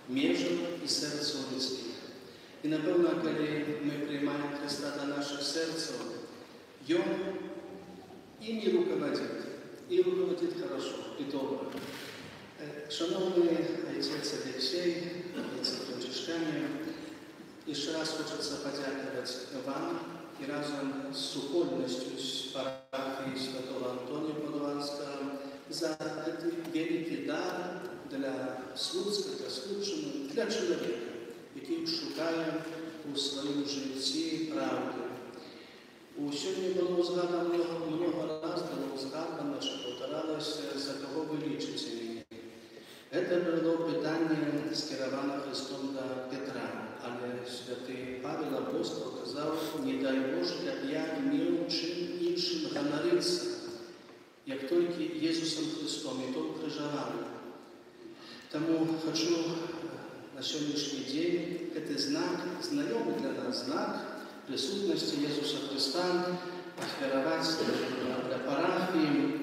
между и сердцу людских». И, напевно, когда мы принимаем Христа до наших сердцев, Он ими руководит хорошо и добро. Шановний отець Алексей, отець Францишкані, ще раз хочеться подякувати вам і разом з супольністю з парафії Святого Антонія Падуанського за цей великий дар для Слуцька, для Случина, для чоловіка, який шукає у своєму житті правди. Сьогодні було згадано много разів, було згадано, чи повторалося, за кого ви лічите мені. Это было питание, скеровано Христом до Петра, але святий Павел Апостол казав: «Не дай Боже, как я имел чим іншим гонориться, як тільки Єсусом Христом, і то крижованим». Тому хочу на сьогоднішній день цей знак, знайомий для нас знак присутності Єсуса Христа, скерувати для парафії,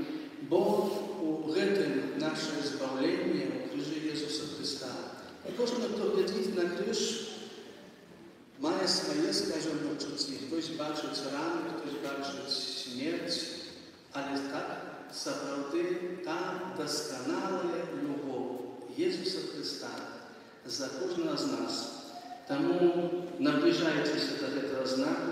бо у гэтым наше избавление у крижи Иисуса Христа. И кожен, хто глядить на криж, має своє, скажімо, почуття. Хтось бачить рани, хтось бачить смерть, але так, справді, та досконала любов Єсуса Христа за кожного з нас. Тому наближайтеся до цього знаку,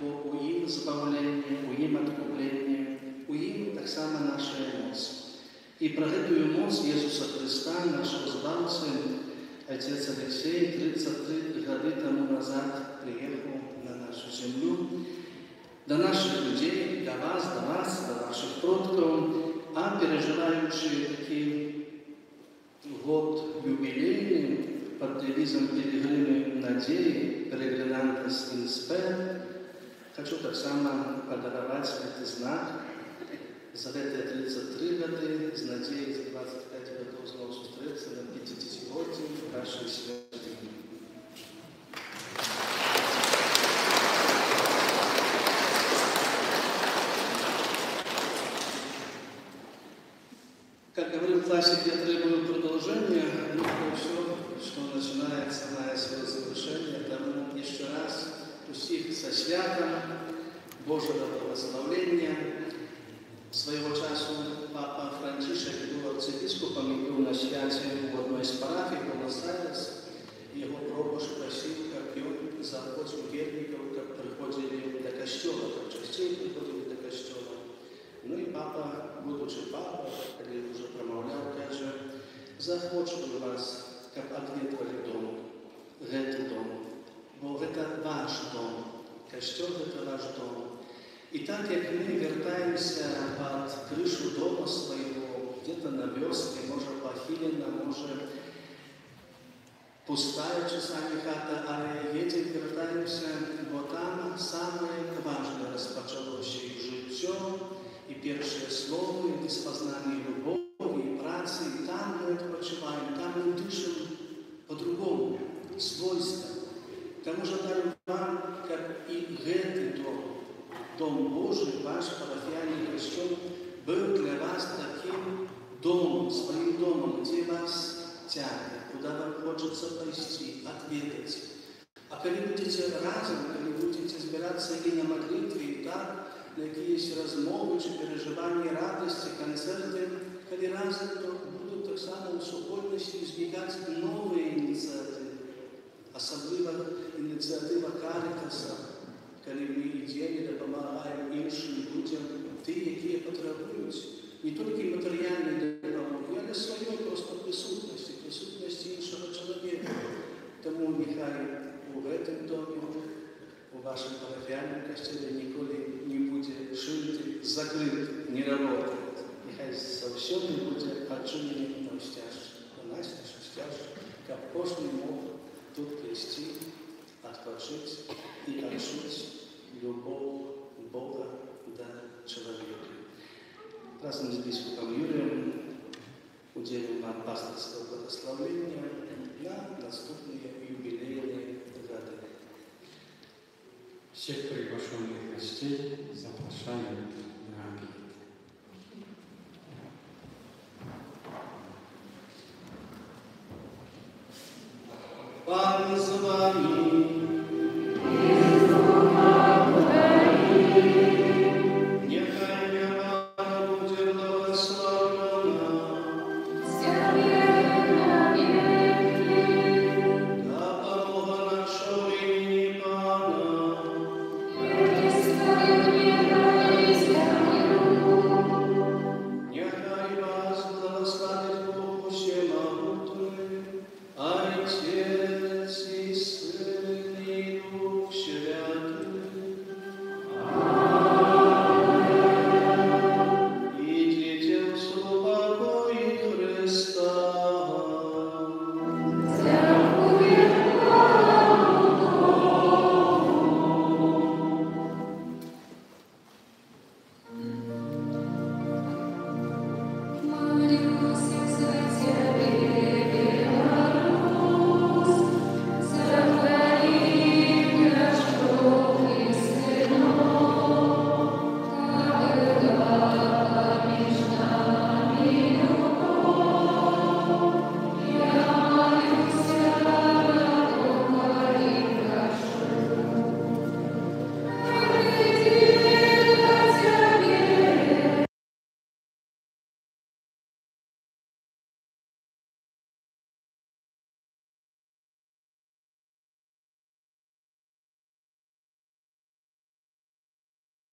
бо у їм збавлення, у їм відкуплення, у їм так само наша моць. І про эту моць Єсуса Христа, нашого Збавця, отець Алексей 33 годы тому назад приехал на нашу землю, до наших людей, до вас, до ваших продков, а переживал девизом «Пилигримы надеи, переглянантес ин спе» хочу так само подаровать этот знак за эти 33 года, с надеей за 25 годов снова встретиться на 50-летии нашей святыни. Как говорил классик, я требую продолжения, но все, что начинается, на свое завершение, тому еще раз усих со святом Божьего благословения. Своего часу Папа Францишек был арцепископом и был на связи в одной из парафий Буэнос-Айрес. Его пропуск просил, как он заохотил верников, как приходили до костела, как частей приходили до костела. Ну и Папа, будучи Папой, как я уже промовлял, каже, захочу вас, как ответвали дом, этот дом, бо это ваш дом, костел это ваш дом. И так как мы вертаемся под крышу дома своего, где-то на вёске, может похилена, может пустая часами хата, але едем, вертаемся, бо там самое важное распочалося и життя, и первое слово, и спознание любови, и працы, и там мы odpoczywaем, там мы дышим по-другому, свойственно. Тому жадаю вам, как и этот дом, Дом Божий, ваш парафиальный костел, был для вас таким домом, своим домом, где вас тянет, куда вам хочется пойти, отведать. А когда будете разом, когда будете собираться и на молитве, и так, на якісь розмови чи переживання радості, концерти, коли разом, то будуть так само у супольності збігати нові ініціативи. Особливо ініціатива Карітаса, коли ми йдемо і допомагаємо іншим людям, ті, які потребують не тільки матеріальної допомоги, але своєї просто присутності іншого чоловіка. Тому нехай у цьому домі, у вашем парафиальном костеле ніколи не буде шильдик закрыт, не работает. Нехай совсем не буде отчинений навстяж. У нас навстяж, как кожен мог тут прийти, отпочить и отчуть любовь Бога до человека. Разом с biskupом Юрием уделим вам пасторское благословение на наступные юбилейные годы. Всех приглашенных гостей запрошаем